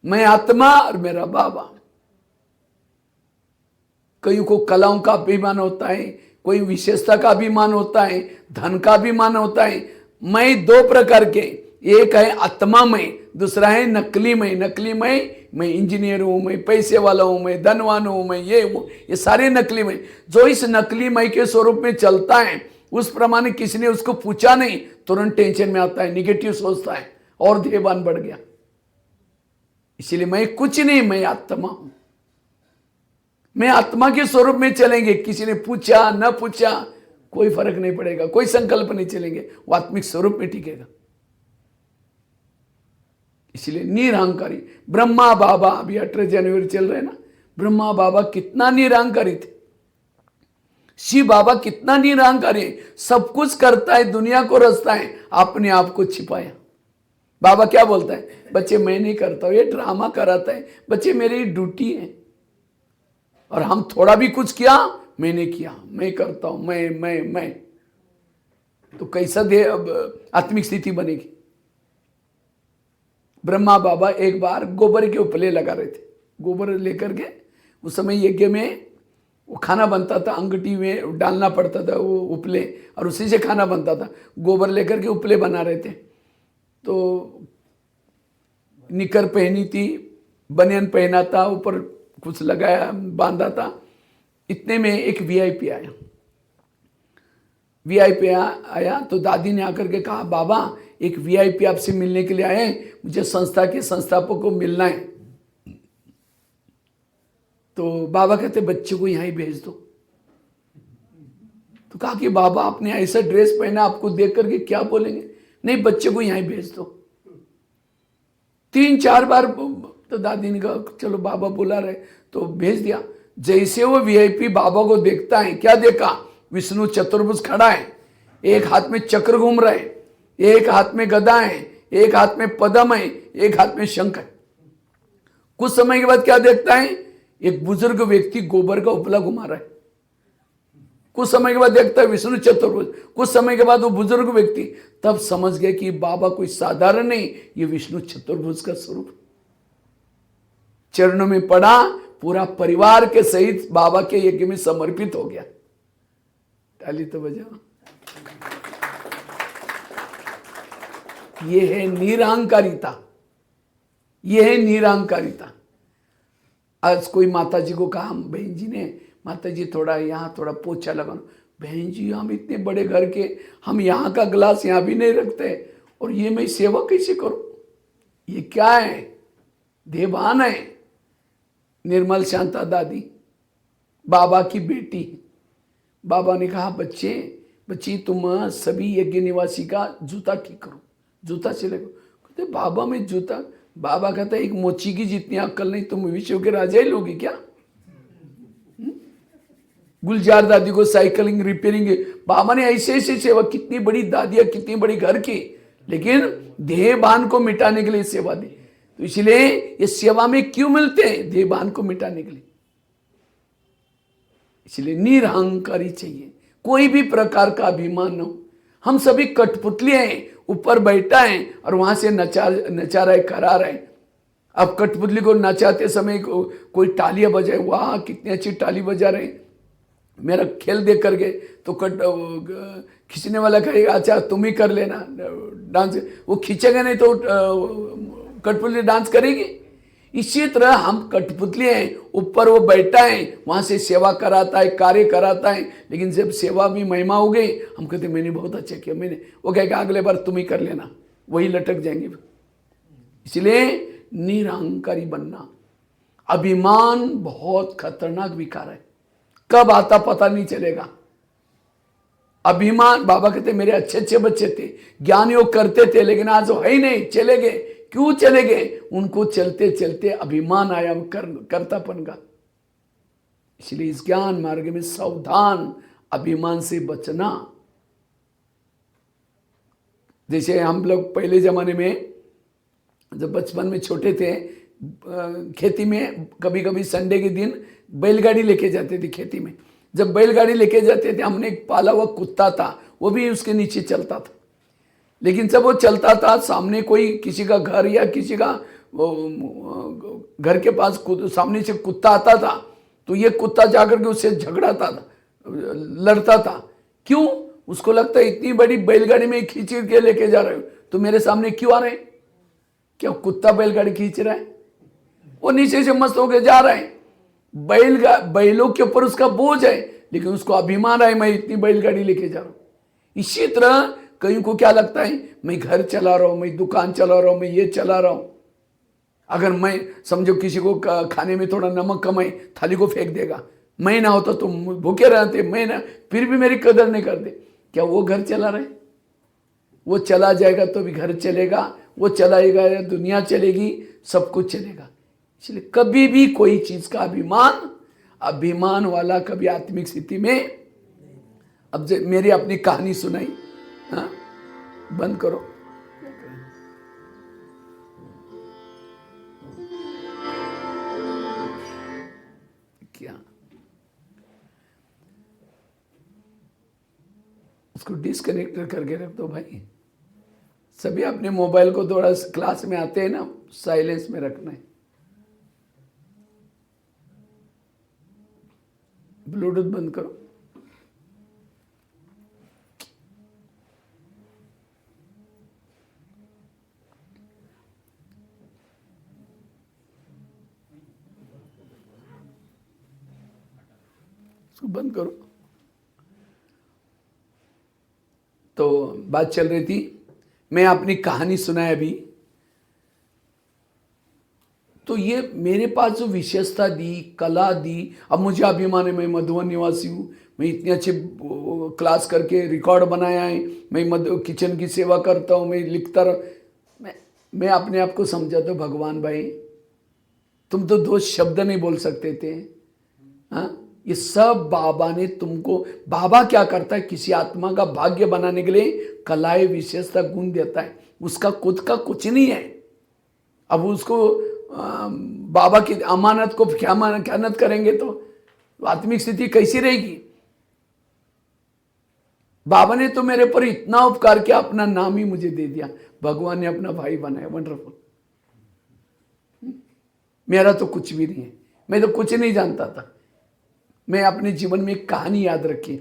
मैं आत्मा और मेरा बाबा। कई को कलाओं का अभिमान होता है, कोई विशेषता का अभिमान होता है, धन का अभिमान होता है। मैं 2 प्रकार के, एक है आत्मा में, दूसरा है नकली में। नकली में मैं इंजीनियर हूं, मैं पैसे वाला हूं, मैं धनवान हूं, मैं ये हूं, ये सारे नकली में। जो इस नकली मय के स्वरूप में चलता है, उस प्रमाणे किसी ने उसको पूछा नहीं, तुरंत टेंशन में आता है, निगेटिव सोचता है और देहबान बढ़ गया। इसीलिए मैं कुछ नहीं, मैं आत्मा हूं। मैं आत्मा के स्वरूप में चलेंगे, किसी ने पूछा न पूछा कोई फर्क नहीं पड़ेगा, कोई संकल्प नहीं चलेंगे, वो आत्मिक स्वरूप में टिकेगा। इसलिए निरहंकारी। ब्रह्मा बाबा अभी 18 जनवरी चल रहे ना, ब्रह्मा बाबा कितना निरहंकारी थे, शिव बाबा कितना निरहंकारी है, सब कुछ करता है, दुनिया को रचता है, अपने आप को छिपाया। बाबा क्या बोलता है, बच्चे मैं नहीं करता हूं, ये ड्रामा कराता है, बच्चे मेरी ड्यूटी है। और हम थोड़ा भी कुछ किया, मैंने किया, मैं करता हूं, मैं तो कैसा देह आत्मिक स्थिति बनेगी। ब्रह्मा बाबा एक बार गोबर के उपले लगा रहे थे, गोबर लेकर के, उस समय यज्ञ में वो खाना बनता था, अंगठी में डालना पड़ता था वो उपले, और उसी से खाना बनता था। गोबर लेकर के उपले बना रहे थे, तो निकर पहनी थी, बनियान पहना था, ऊपर कुछ लगाया बांधा था। इतने में एक वीआईपी आया। वीआईपी आया तो दादी ने आकर के कहा, बाबा एक वीआईपी आपसे मिलने के लिए आए, मुझे संस्था के संस्थापक को मिलना है। तो बाबा कहते बच्चे को यहां ही भेज दो। तो कहा कि बाबा आपने ऐसा ड्रेस पहना, आपको देख करके क्या बोलेंगे। नहीं, बच्चे को यहां ही भेज दो। 3-4 बार तो दादी ने कहा चलो बाबा बुला रहे, तो भेज दिया। जैसे वो वीआईपी बाबा को देखता है, क्या देखा, विष्णु चतुर्भुज खड़ा है, एक हाथ में चक्र घूम रहा है, एक हाथ में गदा है, एक हाथ में पदम है, एक हाथ में शंख है। कुछ समय के बाद क्या देखता है, एक बुजुर्ग व्यक्ति गोबर का उपला घुमा रहा है। कुछ समय के बाद देखता है विष्णु चतुर्भुज। कुछ समय के बाद वो बुजुर्ग व्यक्ति तब समझ गए कि बाबा कोई साधारण नहीं, ये विष्णु चतुर्भुज का स्वरूप। चरणों में पड़ा, पूरा परिवार के सहित बाबा के यज्ञ में समर्पित हो गया। ताली तो बजाओ। ये है निरहंकारिता, ये है निरहंकारिता। आज कोई माता जी को कहा, बहन जी ने, माता जी थोड़ा यहाँ थोड़ा पोछा लगाओ। बहन जी हम इतने बड़े घर के, हम यहाँ का गिलास यहाँ भी नहीं रखते, और ये मैं सेवा कैसे करूं? ये क्या है? देवान है। निर्मल शांता दादी बाबा की बेटी। बाबा ने कहा, बच्ची तुम सभी यज्ञ निवासी का जूता ठीक करो, जूता सिलेगा। कहते बाबा में जूता? बाबा कहता है एक मोची की जितनी अक्ल नहीं, तुम विश्व के राजा ही लोगी क्या? गुलजार दादी को साइकिलिंग रिपेयरिंग, बाबा ने ऐसे ऐसे सेवा, कितनी बड़ी दादियां, कितनी बड़ी घर की, लेकिन देहभान को मिटाने के लिए सेवा दी। तो इसलिए ये सेवा में क्यों मिलते हैं? देहभान को मिटाने के लिए। इसलिए निरहंकारी चाहिए, कोई भी प्रकार का अभिमान न हो। हम सभी कठपुतली हैं, ऊपर बैठा है और वहां से नचा रहा है, करा रहा है। अब कठपुतली को नचाते समय कोई तालियां बजाए, वाह कितनी अच्छी ताली बजा रहे हैं, मेरा खेल देख करके तो खींचने वाला कहेगा अच्छा तुम ही कर लेना डांस। वो खींचेगा नहीं तो कठपुतली डांस करेगी। इसी तरह हम कठपुतली हैं, ऊपर वो बैठा है, वहां से सेवा कराता है, कार्य कराता है, लेकिन जब सेवा भी महिमा हो गई, हम कहते मैंने बहुत अच्छा किया, मैंने, वो कहेगा अगले बार तुम ही कर लेना, वही लटक जाएंगे। इसलिए निरहंकारी बनना। अभिमान बहुत खतरनाक विकार है, कब आता पता नहीं चलेगा। अभिमान, बाबा कहते मेरे अच्छे अच्छे बच्चे थे, ज्ञान योग करते थे, लेकिन आज वो है ही नहीं, चले गए। क्यों चले गए? उनको चलते चलते अभिमान आया, कर्तापन का। इसलिए इस ज्ञान मार्ग में सावधान, अभिमान से बचना। जैसे हम लोग पहले जमाने में जब बचपन में छोटे थे, खेती में कभी कभी संडे के दिन बैलगाड़ी लेके जाते थे खेती में। जब बैलगाड़ी लेके जाते थे, हमने एक पाला हुआ कुत्ता था, वो भी उसके नीचे चलता था। लेकिन जब वो चलता था, सामने कोई किसी का घर या किसी का घर के पास सामने से कुत्ता आता था, तो ये कुत्ता जाकर के उससे झगड़ाता था, लड़ता था। क्यों? उसको लगता है इतनी बड़ी बैलगाड़ी में खींच के लेके जा रहे हो, तो मेरे सामने क्यों आ रहे हैं? क्या कुत्ता बैलगाड़ी खींच रहा है? वो नीचे से मस्त होके जा रहा है, बैलों के ऊपर उसका बोझ है, लेकिन उसको अभिमान है मैं इतनी बैलगाड़ी लेके जा रहा हूं। इसी तरह कहीं को क्या लगता है, मैं घर चला रहा हूं, मैं दुकान चला रहा हूं, मैं ये चला रहा हूं। अगर मैं समझो किसी को खाने में थोड़ा नमक कम है, थाली को फेंक देगा, मैं ना होता तो भूखे रहते, मैं ना, फिर भी मेरी कदर नहीं करते। क्या वो घर चला रहे? वो चला जाएगा तो भी घर चलेगा, वो चलाएगा दुनिया चलेगी, सब कुछ चलेगा। इसलिए कभी भी कोई चीज का अभिमान वाला कभी आत्मिक स्थिति में। अब मेरी अपनी कहानी सुनाई, हाँ बंद करो। क्या उसको डिस्कनेक्ट करके रख दो भाई। सभी अपने मोबाइल को थोड़ा क्लास में आते हैं ना, साइलेंस में रखना है। ब्लूटूथ बंद करो। इसको बंद करो। तो बात चल रही थी, मैं अपनी कहानी सुनाया अभी। तो ये मेरे पास जो विशेषता दी, कला दी, अब मुझे अभिमान है मैं मधुबन निवासी हूँ, मैं इतने अच्छे क्लास करके रिकॉर्ड बनाया है, मैं किचन की सेवा करता हूँ, मैं लिखता रहा। मैं अपने आप को समझाता हूँ, भगवान भाई तुम तो दो शब्द नहीं बोल सकते थे, हाँ ये सब बाबा ने तुमको, बाबा क्या करता है, किसी आत्मा का भाग्य बनाने के लिए कलाएं विशेषता गुण देता है, उसका खुद का कुछ नहीं है। अब उसको बाबा की अमानत को ख्यानत करेंगे तो आत्मिक स्थिति कैसी रहेगी। बाबा ने तो मेरे पर इतना उपकार किया, अपना नाम ही मुझे दे दिया, भगवान ने अपना भाई बनाया, वंडरफुल। मेरा तो कुछ भी नहीं है, मैं तो कुछ नहीं जानता था। मैं अपने जीवन में एक कहानी याद रखी।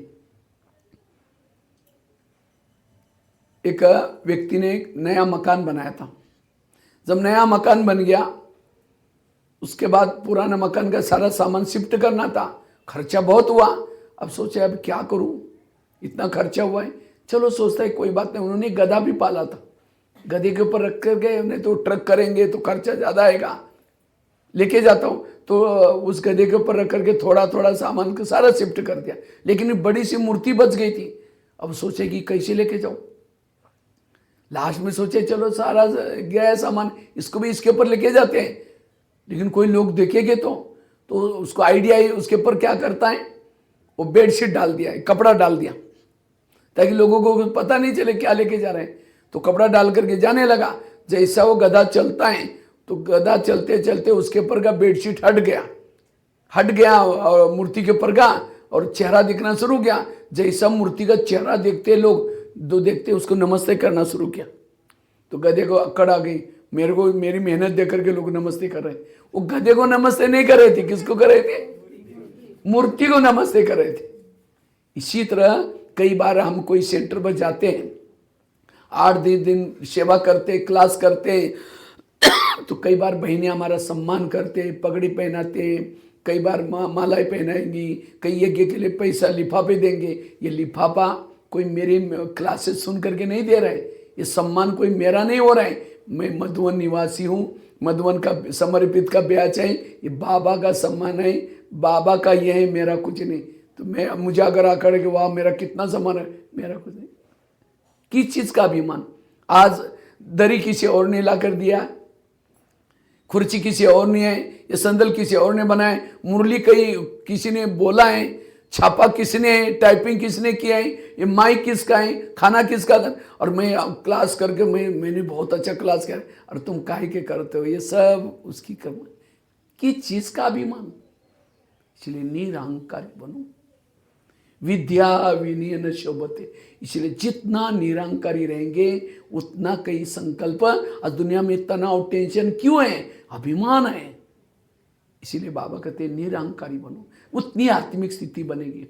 एक व्यक्ति ने एक नया मकान बनाया था। जब नया मकान बन गया, उसके बाद पुराना मकान का सारा सामान शिफ्ट करना था, खर्चा बहुत हुआ। अब सोचे अब क्या करूं, इतना खर्चा हुआ है, चलो सोचता है कोई बात नहीं। उन्होंने गधा भी पाला था, गधे के ऊपर रख कर गए, नहीं तो ट्रक करेंगे तो खर्चा ज़्यादा आएगा, लेके जाता हूँ। तो उस गधे के ऊपर रख करके थोड़ा थोड़ा सामान को सारा शिफ्ट कर दिया, लेकिन बड़ी सी मूर्ति बच गई थी। अब सोचे कि कैसे लेके जाऊँ। लास्ट में सोचे चलो सारा गया है सामान, इसको भी इसके ऊपर लेके जाते हैं, लेकिन कोई लोग देखेंगे तो उसको आइडिया है, उसके ऊपर क्या करता है, वो बेडशीट डाल दिया, कपड़ा डाल दिया, ताकि लोगों को पता नहीं चले क्या लेके जा रहे हैं। तो कपड़ा डाल करके जाने लगा। जैसा वो गधा चलता है, तो गधा चलते चलते उसके ऊपर का बेडशीट हट गया और मूर्ति के ऊपर का, और चेहरा दिखना शुरू किया। जैसा मूर्ति का चेहरा देखते लोग, दो देखते उसको नमस्ते करना शुरू किया। तो गधे को अकड़ आ गई, मेरे को मेरी मेहनत देख करके लोग नमस्ते कर रहे। वो गधे को नमस्ते नहीं कर रहे थे, किसको कर रहे थे, मूर्ति को नमस्ते कर रहे थे। इसी तरह कई बार हम कोई सेंटर पर जाते हैं, 8 दिन सेवा करते, क्लास करते, तो कई बार बहनें हमारा सम्मान करते, पगड़ी पहनाते, कई बार मालाएं पहनाएंगी, कई यज्ञ के लिए पैसा लिफाफे देंगे। ये लिफाफा कोई मेरी क्लासेस सुन करके नहीं दे रहा है, ये सम्मान कोई मेरा नहीं हो रहा है। मैं मधुवन निवासी हूँ, मधुवन का समर्पित का ब्याज है, ये बाबा का सम्मान है, बाबा का ये है, मेरा कुछ नहीं। तो मैं मुझे अगर आकर के वाह मेरा कितना सम्मान है, मेरा कुछ नहीं। किस चीज़ का अभिमान। आज दरी किसी और ने ला कर दिया, कुर्सी किसी और ने है, ये संदल किसी और ने बनाए, मुरली कहीं किसी ने बोला है, छापा किसने है, टाइपिंग किसने किया है, ये माइक किसका है, खाना किसका था। और मैं क्लास करके मैंने बहुत अच्छा क्लास किया, और तुम काहे के करते हो, ये सब उसकी कर्म। किस चीज का अभिमान। इसलिए निरहंकारी बनो, विद्या विनय न शोभते। इसलिए जितना निरहंकारी रहेंगे उतना कई संकल्प। और दुनिया में तनाव टेंशन क्यों है, अभिमान है। इसीलिए बाबा कहते हैं निरहंकारी बनो, उतनी आत्मिक स्थिति बनेगी।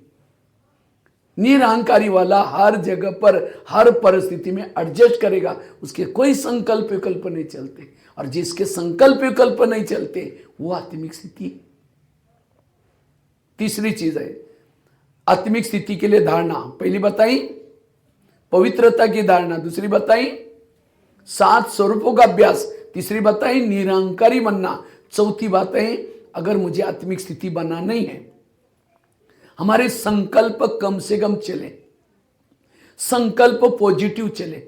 निरहंकारी वाला हर जगह पर हर परिस्थिति में एडजस्ट करेगा, उसके कोई संकल्प विकल्प नहीं चलते। और जिसके संकल्प विकल्प नहीं चलते वो आत्मिक स्थिति। तीसरी चीज है आत्मिक स्थिति के लिए धारणा। पहली बताई पवित्रता की धारणा, दूसरी बताई 7 स्वरूपों का अभ्यास, तीसरी बताई निरहंकारी बनना, चौथी बात है अगर मुझे आत्मिक स्थिति बनना नहीं है, हमारे संकल्प कम से कम चले, संकल्प पॉजिटिव चले।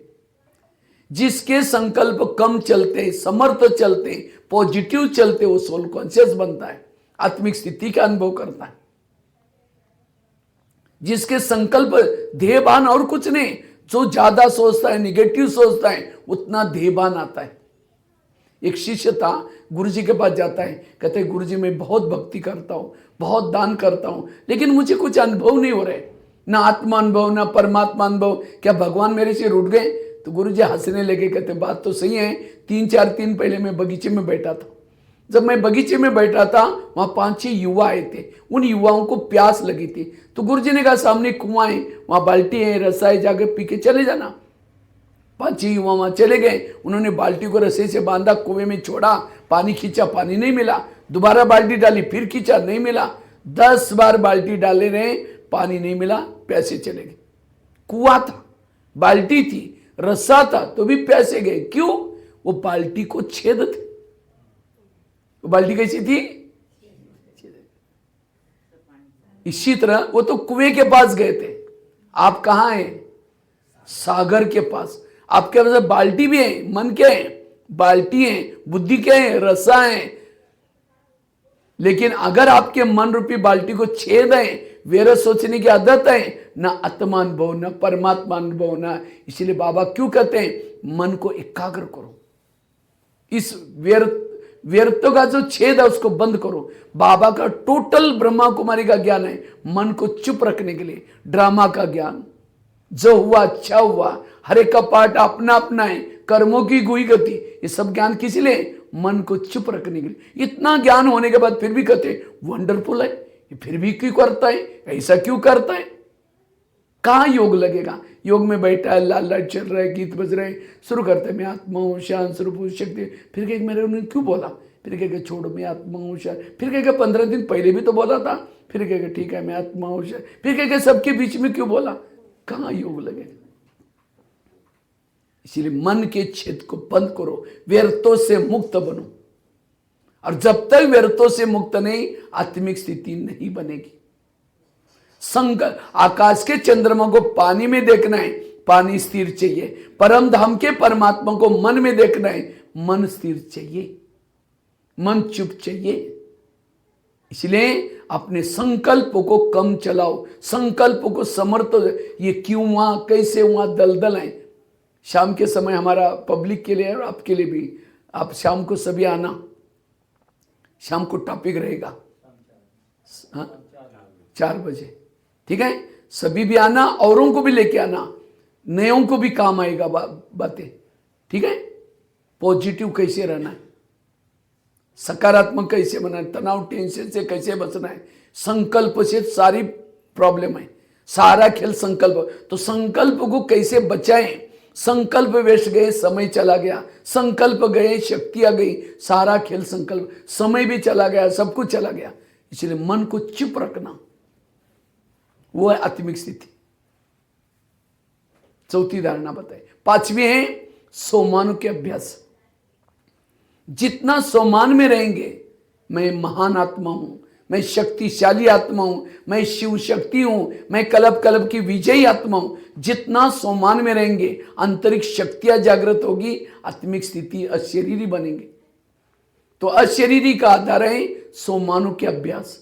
जिसके संकल्प कम चलते, समर्थ चलते, पॉजिटिव चलते, वो सोल कॉन्शियस बनता है, आत्मिक स्थिति का अनुभव करता है। जिसके संकल्प ध्येयवान और कुछ नहीं, जो ज्यादा सोचता है, निगेटिव सोचता है, उतना ध्येयवान आता है। एक शिष्य था, गुरुजी के पास जाता है, कहते हैं गुरुजी मैं बहुत भक्ति करता हूँ, बहुत दान करता हूँ, लेकिन मुझे कुछ अनुभव नहीं हो रहे, ना आत्मा अनुभव ना परमात्मा अनुभव, क्या भगवान मेरे से रूठ गए। तो गुरुजी हंसने लगे, कहते बात तो सही है। 3-4 दिन पहले मैं बगीचे में बैठा था। जब मैं बगीचे में बैठा था वहां 5-6 युवा आए थे, उन युवाओं को प्यास लगी थी। तो गुरुजी ने कहा सामने कुआं है, वहां बाल्टी है, रस्सा है, जाकर पी के चले जाना। 5-6 युवा वहां चले गए, उन्होंने बाल्टी को रस्से से बांधा, कुएं में छोड़ा, पानी खींचा, पानी नहीं मिला, दोबारा बाल्टी डाली, फिर खींचा, नहीं मिला, 10 बार बाल्टी डाले रहे, पानी नहीं मिला, प्यासे चले गए। कुआं था, बाल्टी थी, रस्सा था, तो भी प्यासे गए। क्यों? वो बाल्टी को छेद थे। वो बाल्टी कैसी थी? इसी तरह वो तो कुएं के पास गए थे, आप कहां हैं? सागर के पास। आपके पास बाल्टी भी है, मन क्या है? बाल्टी है, बुद्धि क्या है? रस्सा है, लेकिन अगर आपके मन रूपी बाल्टी को छेद है, व्यर्थ सोचने की आदत है, ना आत्मा अनुभव ना परमात्मा अनुभव ना, इसलिए बाबा क्यों कहते हैं मन को एकाग्र करो, इस व्यर्थों का जो छेद है उसको बंद करो। बाबा का टोटल ब्रह्मा कुमारी का ज्ञान है मन को चुप रखने के लिए, ड्रामा का ज्ञान, जो हुआ अच्छा हुआ, हर एक का पार्ट अपना अपना है, कर्मों की गुई गति, ये सब ज्ञान किस लिए? मन को चुप रखने के लिए। इतना ज्ञान होने के बाद फिर भी कहते वंडरफुल है, ये फिर भी क्यों करता है, ऐसा क्यों करता है? कहाँ योग लगेगा? योग में बैठा है, लाल लाइट चल रहा है, गीत बज रहे हैं, शुरू करते हैं मैं आत्मा हूँ, शांत स्वरूप शक्ति, फिर कहेगा मेरे उन्होंने क्यों बोला, फिर कहेगा छोड़ो मैं आत्मा हूँ शांत, फिर कहेगा 15 दिन पहले भी तो बोला था, फिर कहेगा ठीक है मैं आत्मा हूँ शांत, फिर कहेगा सबके बीच में क्यों बोला? कहाँ योग लगेगा? इसीलिए मन के छेद को बंद करो, व्यर्थों से मुक्त बनो, और जब तक व्यर्थों से मुक्त नहीं, आत्मिक स्थिति नहीं बनेगी। संकल्प, आकाश के चंद्रमा को पानी में देखना है, पानी स्थिर चाहिए। परम धाम के परमात्मा को मन में देखना है, मन स्थिर चाहिए, मन चुप चाहिए। इसलिए अपने संकल्पों को कम चलाओ, संकल्पों को समर्थ, ये क्यों हुआ, कैसे हुआ, दलदल है। शाम के समय हमारा पब्लिक के लिए और आपके लिए भी, आप शाम को सभी आना, शाम को टॉपिक रहेगा 4 बजे, ठीक है? सभी भी आना, औरों को भी लेके आना, नयों को भी काम आएगा बातें, ठीक है? पॉजिटिव कैसे रहना है, सकारात्मक कैसे बनना है, तनाव टेंशन से कैसे बचना है, संकल्प से सारी प्रॉब्लम है, सारा खेल संकल्प। तो संकल्प को कैसे बचाएं? संकल्प व्यस्त गए, समय चला गया, संकल्प गए, शक्तियां गई, सारा खेल संकल्प, समय भी चला गया, सब कुछ चला गया। इसलिए मन को चुप रखना, वो है आत्मिक स्थिति। चौथी धारणा बताए। 5वीं है सोमान के अभ्यास। जितना सोमान में रहेंगे, मैं महान आत्मा हूं, मैं शक्तिशाली आत्मा हूं, मैं शिव शक्ति हूं, मैं कल्प कल्प की विजयी आत्मा हूं, जितना सोमान में रहेंगे, आंतरिक शक्तियां जागृत होगी, आत्मिक स्थिति अशरीरी बनेंगे। तो अशरीरी का आधार है सोमानु के अभ्यास।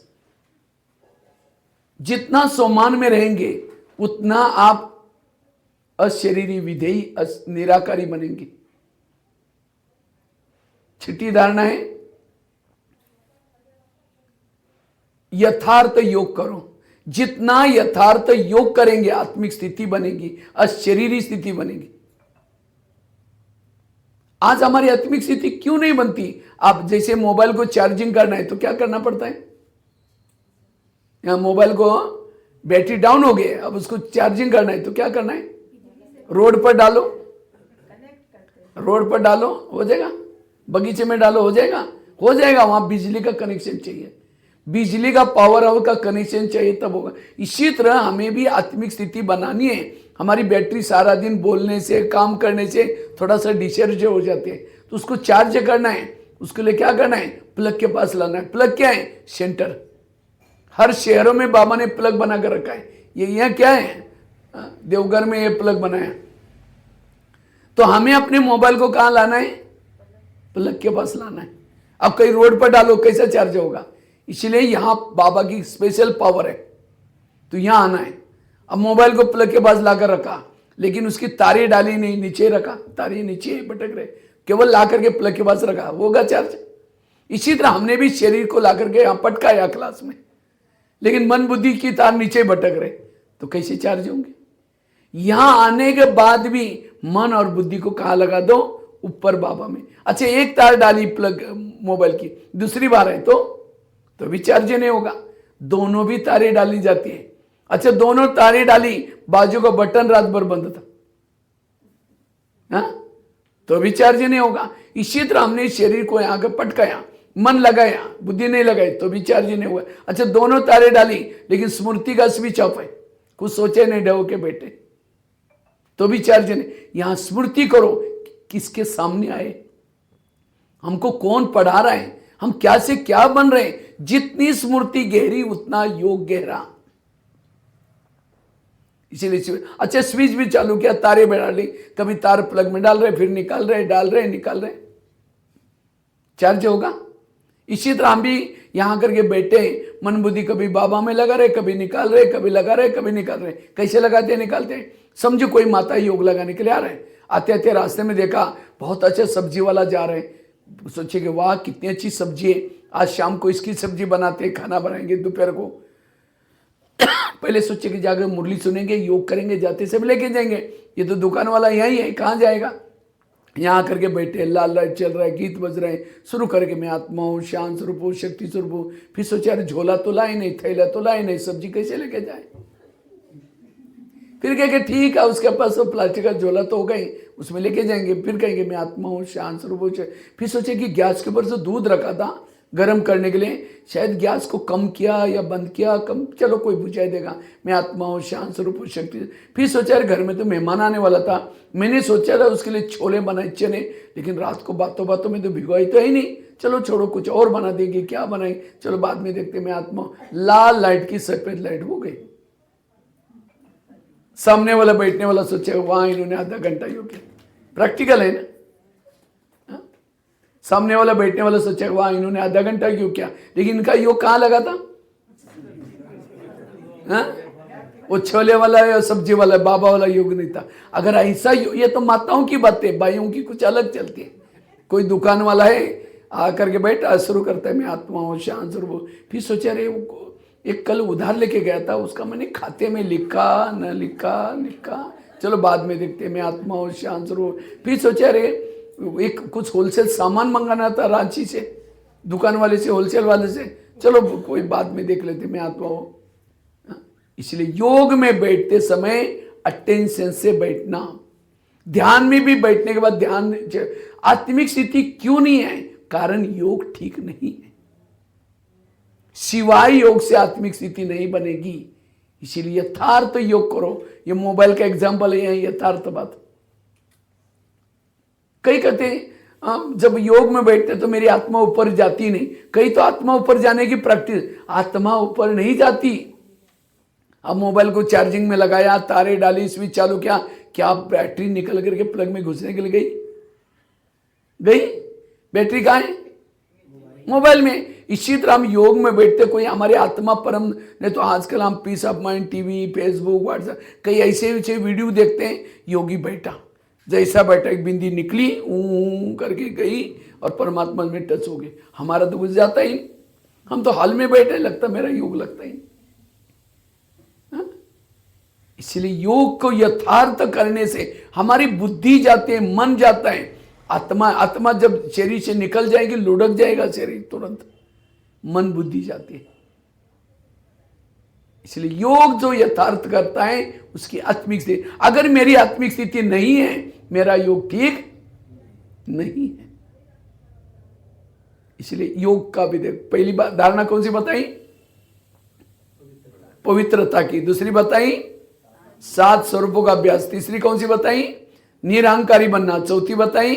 जितना सोमान में रहेंगे उतना आप अशरीरी विधेयी निराकारी बनेंगे। 6ठी धारणा है यथार्थ योग करो। जितना यथार्थ योग करेंगे, आत्मिक स्थिति बनेगी, अशरीरी स्थिति बनेगी। आज हमारी आत्मिक स्थिति क्यों नहीं बनती? आप जैसे मोबाइल को चार्जिंग करना है तो क्या करना पड़ता है? यहां मोबाइल को बैटरी डाउन हो गई, अब उसको चार्जिंग करना है तो क्या करना है? रोड पर डालो, रोड पर डालो, हो जाएगा। बगीचे में डालो, हो जाएगा, हो जाएगा। वहां बिजली का कनेक्शन चाहिए, बिजली का पावर हाउस का कनेक्शन चाहिए, तब होगा। इसी तरह हमें भी आत्मिक स्थिति बनानी है। हमारी बैटरी सारा दिन बोलने से, काम करने से थोड़ा सा डिस्चार्ज हो जाती है, तो उसको चार्ज करना है। उसके लिए क्या करना है? प्लग के पास लाना है। प्लग क्या है? सेंटर। हर शहरों में बाबा ने प्लग बना कर रखा है। ये यहाँ क्या है? देवघर में ये प्लग बनाया। तो हमें अपने मोबाइल को कहाँ लाना है? प्लग के पास लाना है। अब कहीं रोड पर डालो, कैसा चार्ज होगा? इसलिए यहां बाबा की स्पेशल पावर है, तो यहां आना है। अब मोबाइल को प्लग के पास लाकर रखा, लेकिन उसकी तारें डाली नहीं, नीचे रखा, तारें नीचे भटक रहे, केवल ला करके प्लग के पास रखा, होगा चार्ज? इसी तरह हमने भी शरीर को ला करके यहां पटकाया क्लास में, लेकिन मन बुद्धि की तार नीचे भटक रहे, तो कैसे चार्ज होंगे? यहां आने के बाद भी मन और बुद्धि को कहां लगा दो? ऊपर बाबा में। अच्छा, एक तार डाली प्लग मोबाइल की, दूसरी बार है तो भी चार्ज नहीं होगा। दोनों भी तारें डाली जाती है। अच्छा, दोनों तारें डाली, बाजू का बटन रात भर बंद था, तो भी चार्ज नहीं होगा। इसी तरह हमने शरीर को यहां पर पटकाया, मन लगाया, बुद्धि नहीं लगाई, तो भी चार्ज नहीं हुआ। अच्छा, दोनों तारें डाली, लेकिन स्मृति का स्विच ऑफ है, कुछ सोचे नहीं, डो के बैठे, तो भी चार्ज नहीं। यहां स्मृति करो, किसके सामने आए, हमको कौन पढ़ा रहा है, हम क्या से क्या बन रहे हैं। जितनी स्मृति गहरी उतना योग गहरा। इसीलिए अच्छा, स्विच भी चालू किया, तारे में डाली, कभी तार प्लग में डाल रहे, फिर निकाल रहे, डाल रहे, निकाल रहे, चार्ज होगा। इसी तरह हम भी यहाँ करके बैठे, मन बुद्धि कभी बाबा में लगा रहे, कभी निकाल रहे, कभी लगा रहे, कभी निकाल रहे। कैसे लगाते हैं, निकालते हैं? समझो कोई माता योग लगाने के लिए आ रहे हैं, आते आते रास्ते में देखा बहुत अच्छा सब्जी वाला जा रहे हैं, सोचे कि वाह कितनी अच्छी सब्जी है, आज शाम को इसकी सब्जी बनाते हैं, खाना बनाएंगे दोपहर को। पहले सोचे कि जाकर मुरली सुनेंगे, योग करेंगे, जाते सब लेके जाएंगे, ये तो दुकान वाला यहीं है, कहाँ जाएगा। यहाँ करके बैठे, लाल लाइट चल रहा है, गीत बज रहे हैं, शुरू करके मैं आत्मा हूँ, शांत स्वरूप हूँ, शक्ति स्वरूप हूँ। फिर सोचे अरे झोला तो लाए नहीं, थैला तो लाए नहीं, सब्जी कैसे लेके जाए। फिर कहेंगे ठीक है, उसके पास तो प्लास्टिक का झोला तो हो गई, उसमें लेके जाएंगे। फिर कहेंगे मैं आत्मा हूँ, शांत स्वरूप हूँ। फिर सोचे कि गैस के ऊपर से दूध रखा था गर्म करने के लिए, शायद गैस को कम किया या बंद किया, कम, चलो कोई बुझा देगा, मैं आत्मा हूँ, शांत स्वरूप हूँ, शक्ति। फिर सोचा यार घर में तो मेहमान आने वाला था, मैंने सोचा था उसके लिए छोले बनाए, चने, लेकिन रात को बातों बातों में तो भिगोई तो ही नहीं, चलो छोड़ो कुछ और बना देंगे, क्या बनाए, चलो बाद में देखते, मैं आत्मा हूँ। लाल लाइट की सफेद लाइट हो गई। सामने वाला बैठने वाला सोचे वहां इन्होंने आधा घंटा योग किया, प्रैक्टिकल है ना। सामने वाला बैठने वाला सोचा वहां इन्होंने आधा घंटा योग किया, लेकिन इनका योग कहाँ लगा था? वो छोले वाला या सब्जी वाला बाबा वाला योग नहीं था। अगर ऐसा ये तो माताओं की बातें, भाइयों की कुछ अलग चलती है। कोई दुकान वाला है आकर के बैठा, शुरू करता है मैं आत्मा हूँ, शांत स्वरूप। फिर सोचा अरे एक कल उधार लेके गया था, उसका मैंने खाते में लिखा न लिखा, चलो बाद में देखते, मैं आत्मा हूँ, शांत स्वरूप। फिर सोचा अरे एक कुछ होलसेल सामान मंगाना था रांची से, दुकान वाले से, होलसेल वाले से, चलो कोई बाद में देख लेते, मैं आत्मा हूँ। इसलिए योग में बैठते समय अटेंशन से बैठना, ध्यान में भी बैठने के बाद ध्यान, आत्मिक स्थिति क्यों नहीं है? कारण योग ठीक नहीं है। सिवाय योग से आत्मिक स्थिति नहीं बनेगी। इसीलिए यथार्थ योग करो। ये मोबाइल का एग्जाम्पल है, यथार्थ बात। कई कहते हैं जब योग में बैठते तो मेरी आत्मा ऊपर जाती नहीं, कई तो आत्मा ऊपर जाने की प्रैक्टिस, आत्मा ऊपर नहीं जाती। अब मोबाइल को चार्जिंग में लगाया, तारे डाली, स्विच चालू किया, क्या बैटरी निकल करके प्लग में घुसने के लिए गई? बैटरी कहाँ है? मोबाइल में। इसी तरह हम योग में बैठते, कोई हमारे आत्मा परम, नहीं तो आजकल हम peace of mind, TV, Facebook, WhatsApp, कई ऐसे वीडियो देखते हैं। योगी बैठा, जैसा बैठा एक बिंदी निकली, करके गई और परमात्मा में टच हो गई। हमारा तो गुजर जाता ही, हम तो हाल में बैठे, लगता मेरा योग लगता ही। इसलिए योग को यथार्थ करने से हमारी बुद्धि जाती है, मन जाता है। आत्मा जब शरीर से निकल जाएगी, लुढ़क जाएगा शरीर तुरंत, मन बुद्धि जाती है। इसलिए योग जो यथार्थ करता है उसकी आत्मिक स्थिति, अगर मेरी आत्मिक स्थिति नहीं है, मेरा योग ठीक नहीं है। इसलिए योग का भी देख, पहली बात धारणा कौन सी बताई? पवित्रता की। दूसरी बताई 7 स्वरूपों का अभ्यास। तीसरी कौन सी बताई? निरहंकारी बनना। चौथी बताई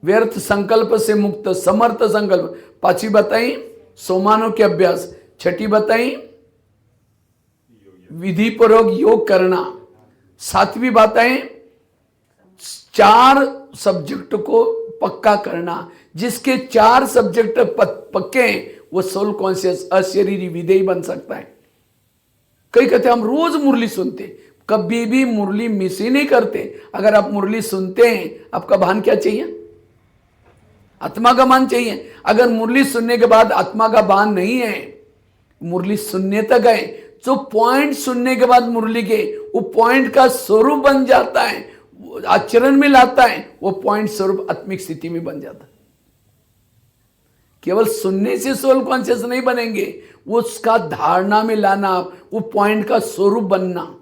व्यर्थ संकल्प से मुक्त समर्थ संकल्प। पांचवी बताई सोमानों के अभ्यास। छठी बताई विधि पूर्वक योग करना। सातवीं बताएं 4 सब्जेक्ट को पक्का करना। जिसके 4 सब्जेक्ट पक्के हैं वो सोल कॉन्शियस अशरीरी विधेय बन सकता है। कई कहते हम रोज मुरली सुनते, कभी भी मुरली मिस ही नहीं करते। अगर आप मुरली सुनते हैं, आपका भान क्या चाहिए? आत्मा का भान चाहिए। अगर मुरली सुनने के बाद आत्मा का भान नहीं है, मुरली सुनने तक है, जो पॉइंट सुनने के बाद मुरली के वो पॉइंट का स्वरूप बन जाता है, आचरण में लाता है, वो पॉइंट स्वरूप आत्मिक स्थिति में बन जाता है। केवल सुनने से सोल कॉन्शियस नहीं बनेंगे, वो उसका धारणा में लाना, वो पॉइंट का स्वरूप बनना।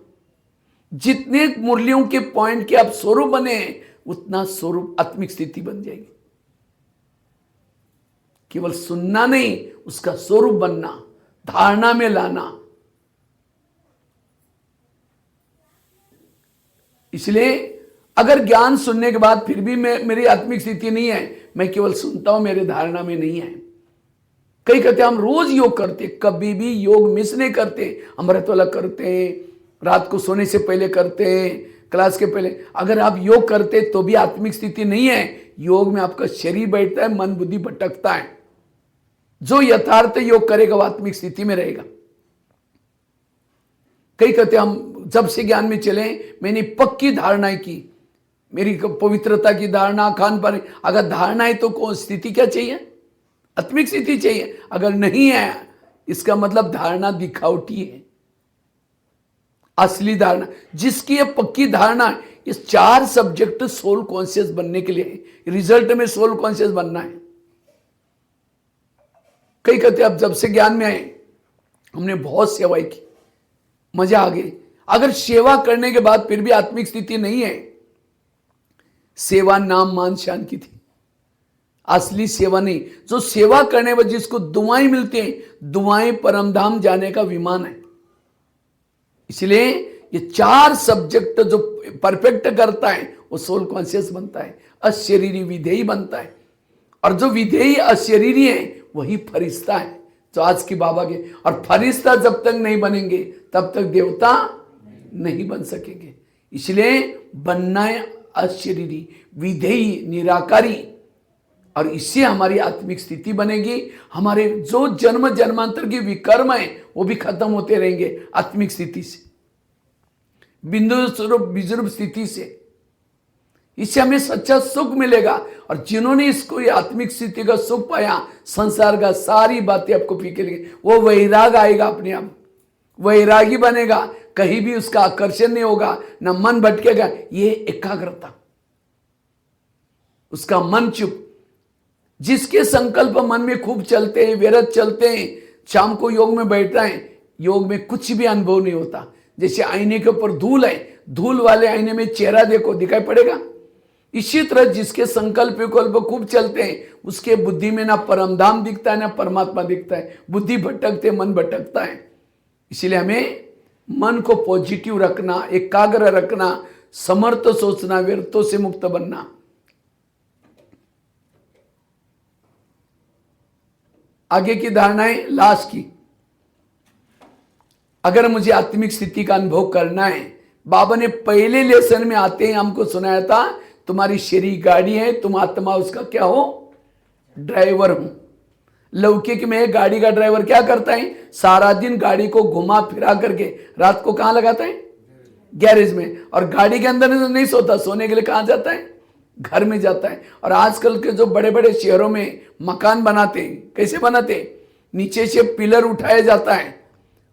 जितने मुरलियों के पॉइंट के आप स्वरूप बने, उतना स्वरूप आत्मिक स्थिति बन जाएगी। केवल सुनना नहीं, उसका स्वरूप बनना, धारणा में लाना। इसलिए अगर ज्ञान सुनने के बाद फिर भी मेरी आत्मिक स्थिति नहीं है, मैं केवल सुनता हूं, मेरे धारणा में नहीं है। कई कहते हम रोज योग करते, कभी भी योग मिस नहीं करते। अमृत वाला करते हैं, रात को सोने से पहले करते हैं, क्लास के पहले। अगर आप योग करते तो भी आत्मिक स्थिति नहीं है, योग में आपका शरीर बैठता है, मन बुद्धि भटकता है। जो यथार्थ योग करेगा वो आत्मिक स्थिति में रहेगा। कई कहते हम जब से ज्ञान में चले मैंने पक्की धारणाएं की, मेरी पवित्रता की धारणा, खान पान, अगर धारणा है तो कौन स्थिति क्या चाहिए? आत्मिक स्थिति चाहिए। अगर नहीं है इसका मतलब धारणा दिखावटी है। असली धारणा जिसकी ये पक्की धारणा है, इस 4 सब्जेक्ट सोल कॉन्शियस बनने के लिए, रिजल्ट में सोल कॉन्शियस बनना है। कई कहते अब जब से ज्ञान में आए हमने बहुत सेवाएं की, मजा आ गई। अगर सेवा करने के बाद फिर भी आत्मिक स्थिति नहीं है, सेवा नाम मान शान की थी, असली सेवा नहीं। जो सेवा करने पर जिसको दुआएं मिलती हैं, दुआएं परमधाम जाने का विमान है। इसलिए ये 4 सब्जेक्ट जो परफेक्ट करता है वो सोल कॉन्शियस बनता है, अशरीरी विधेयी बनता है। और जो विधेयी अशरीरी है वही फरिश्ता है, जो आज की बाबा के। और फरिश्ता जब तक नहीं बनेंगे तब तक देवता नहीं बन सकेंगे। इसलिए बनना है अशरीरी, विधेयी, निराकारी। और इससे हमारी आत्मिक स्थिति बनेगी। हमारे जो जन्म जन्मांतर के विकर्म है वो भी खत्म होते रहेंगे आत्मिक स्थिति से, बिंदु स्वरूप विजरूप स्थिति से। इससे हमें सच्चा सुख मिलेगा। और जिन्होंने इसको ये आत्मिक स्थिति का सुख पाया, संसार का सारी बातें आपको फीके लगेंगी। वो वैराग आएगा, अपने आप वैरागी बनेगा, कहीं भी उसका आकर्षण नहीं होगा, ना मन भटकेगा। ये एकाग्रता, उसका मन चुप। जिसके संकल्प मन में खूब चलते हैं, व्यर्थ चलते हैं, शाम को योग में बैठता है, योग में कुछ भी अनुभव नहीं होता। जैसे आईने के ऊपर धूल है, धूल वाले आईने में चेहरा देखो, दिखाई पड़ेगा। इसी तरह जिसके संकल्प विकल्प खूब चलते हैं, उसके बुद्धि में ना परमधाम दिखता है ना परमात्मा दिखता है। बुद्धि भटकते, मन भटकता है। इसलिए हमें मन को पॉजिटिव रखना, एकाग्र रखना, समर्थ सोचना, व्यर्थों से मुक्त बनना। आगे की धारणाएं लास्ट की, अगर मुझे आत्मिक स्थिति का अनुभव करना है, बाबा ने पहले लेसन में आते हैं हमको सुनाया था, तुम्हारी शरीर गाड़ी है, तुम आत्मा उसका क्या हो? ड्राइवर हूं। लौकिक में गाड़ी का ड्राइवर क्या करता है? सारा दिन गाड़ी को घुमा फिरा करके रात को कहां लगाता है? गैरेज में। और गाड़ी के अंदर नहीं सोता, सोने के लिए कहां जाता है? घर में जाता है। और आजकल के जो बड़े बड़े शहरों में मकान बनाते हैं, कैसे बनाते हैं? नीचे से पिलर उठाया जाता है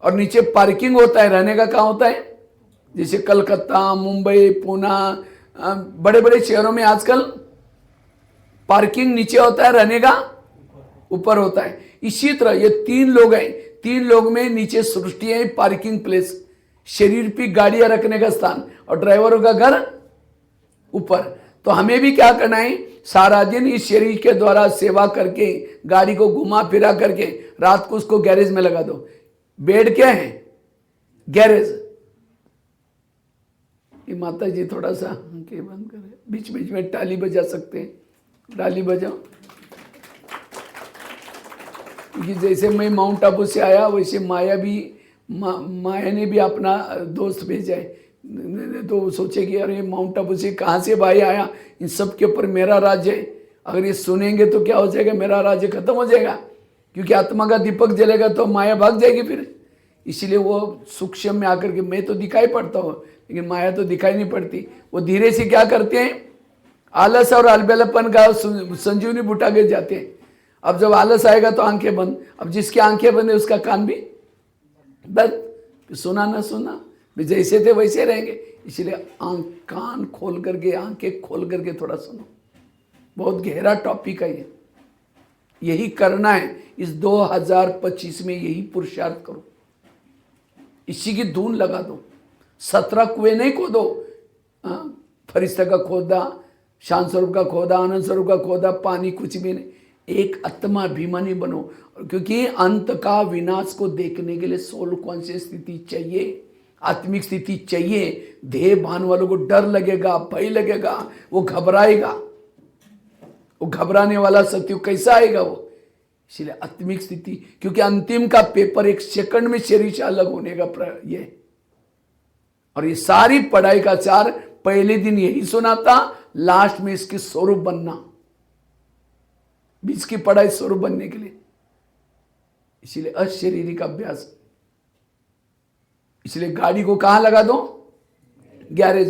और नीचे पार्किंग होता है, रहने का कहां होता है? जैसे कलकत्ता, मुंबई, पुणे, बड़े बड़े शहरों में आजकल पार्किंग नीचे होता है, रहने का ऊपर होता है। इसी तरह ये 3 लोग हैं, 3 लोग में नीचे सृष्टि है, पार्किंग प्लेस, शरीर पे गाड़ियां रखने का स्थान, और ड्राइवरों का घर ऊपर। तो हमें भी क्या करना है? सारा दिन इस शरीर के द्वारा सेवा करके, गाड़ी को घुमा फिरा करके, रात को उसको गैरेज में लगा दो। बेड क्या है? गैरेज। ये माता जी थोड़ा सा आंखें बंद करें, बीच बीच में ताली बजा सकते हैं, ताली बजाओ। क्योंकि जैसे मैं माउंट आबू से आया, वैसे माया ने भी अपना दोस्त भेजा है। तो सोचेगी अरे माउंट आबू से कहाँ से भाई आया, इन सब के ऊपर मेरा राज्य है। अगर ये सुनेंगे तो क्या हो जाएगा? मेरा राज्य खत्म हो जाएगा। क्योंकि आत्मा का दीपक जलेगा तो माया भाग जाएगी फिर। इसीलिए वो सूक्ष्म में आकर के, मैं तो दिखाई पड़ता हूँ लेकिन माया तो दिखाई नहीं पड़ती। वो धीरे से क्या करते हैं? आलस और अलबेलापन का संजीवनी बूटा के जाते हैं। अब जब आलस आएगा तो आंखें बंद। अब जिसकी आंखें बंद है उसका कान भी बंद, सुना ना सुना, जैसे थे वैसे रहेंगे। इसलिए कान खोल करके, आंखें खोल करके थोड़ा सुनो। बहुत गहरा टॉपिक है ये, यही करना है। इस 2025 में यही पुरुषार्थ करो, इसी की धून लगा दो। 17 कुएं नहीं खोदो, फरिश्ता का खोदा, शांत स्वरूप का खोदा, आनंद स्वरूप का खोदा, पानी कुछ भी नहीं। एक आत्मा अभिमानी बनो। क्योंकि अंत का विनाश को देखने के लिए सोल कॉन्शियस स्थिति चाहिए, आत्मिक स्थिति चाहिए। देह भान वालों को डर लगेगा, भय लगेगा, वो घबराएगा। वो घबराने वाला सत्युग कैसा आएगा वो? इसलिए आत्मिक स्थिति, क्योंकि अंतिम का पेपर 1 सेकंड में शरीर से अलग होने का ये। और ये सारी पढ़ाई का सार पहले दिन यही सुना था, लास्ट में इसके स्वरूप बनना। बीच की पढ़ाई स्वरूप बनने के लिए। इसलिए अशारीरिक अभ्यास। इसलिए गाड़ी को कहां लगा दो? गैरेज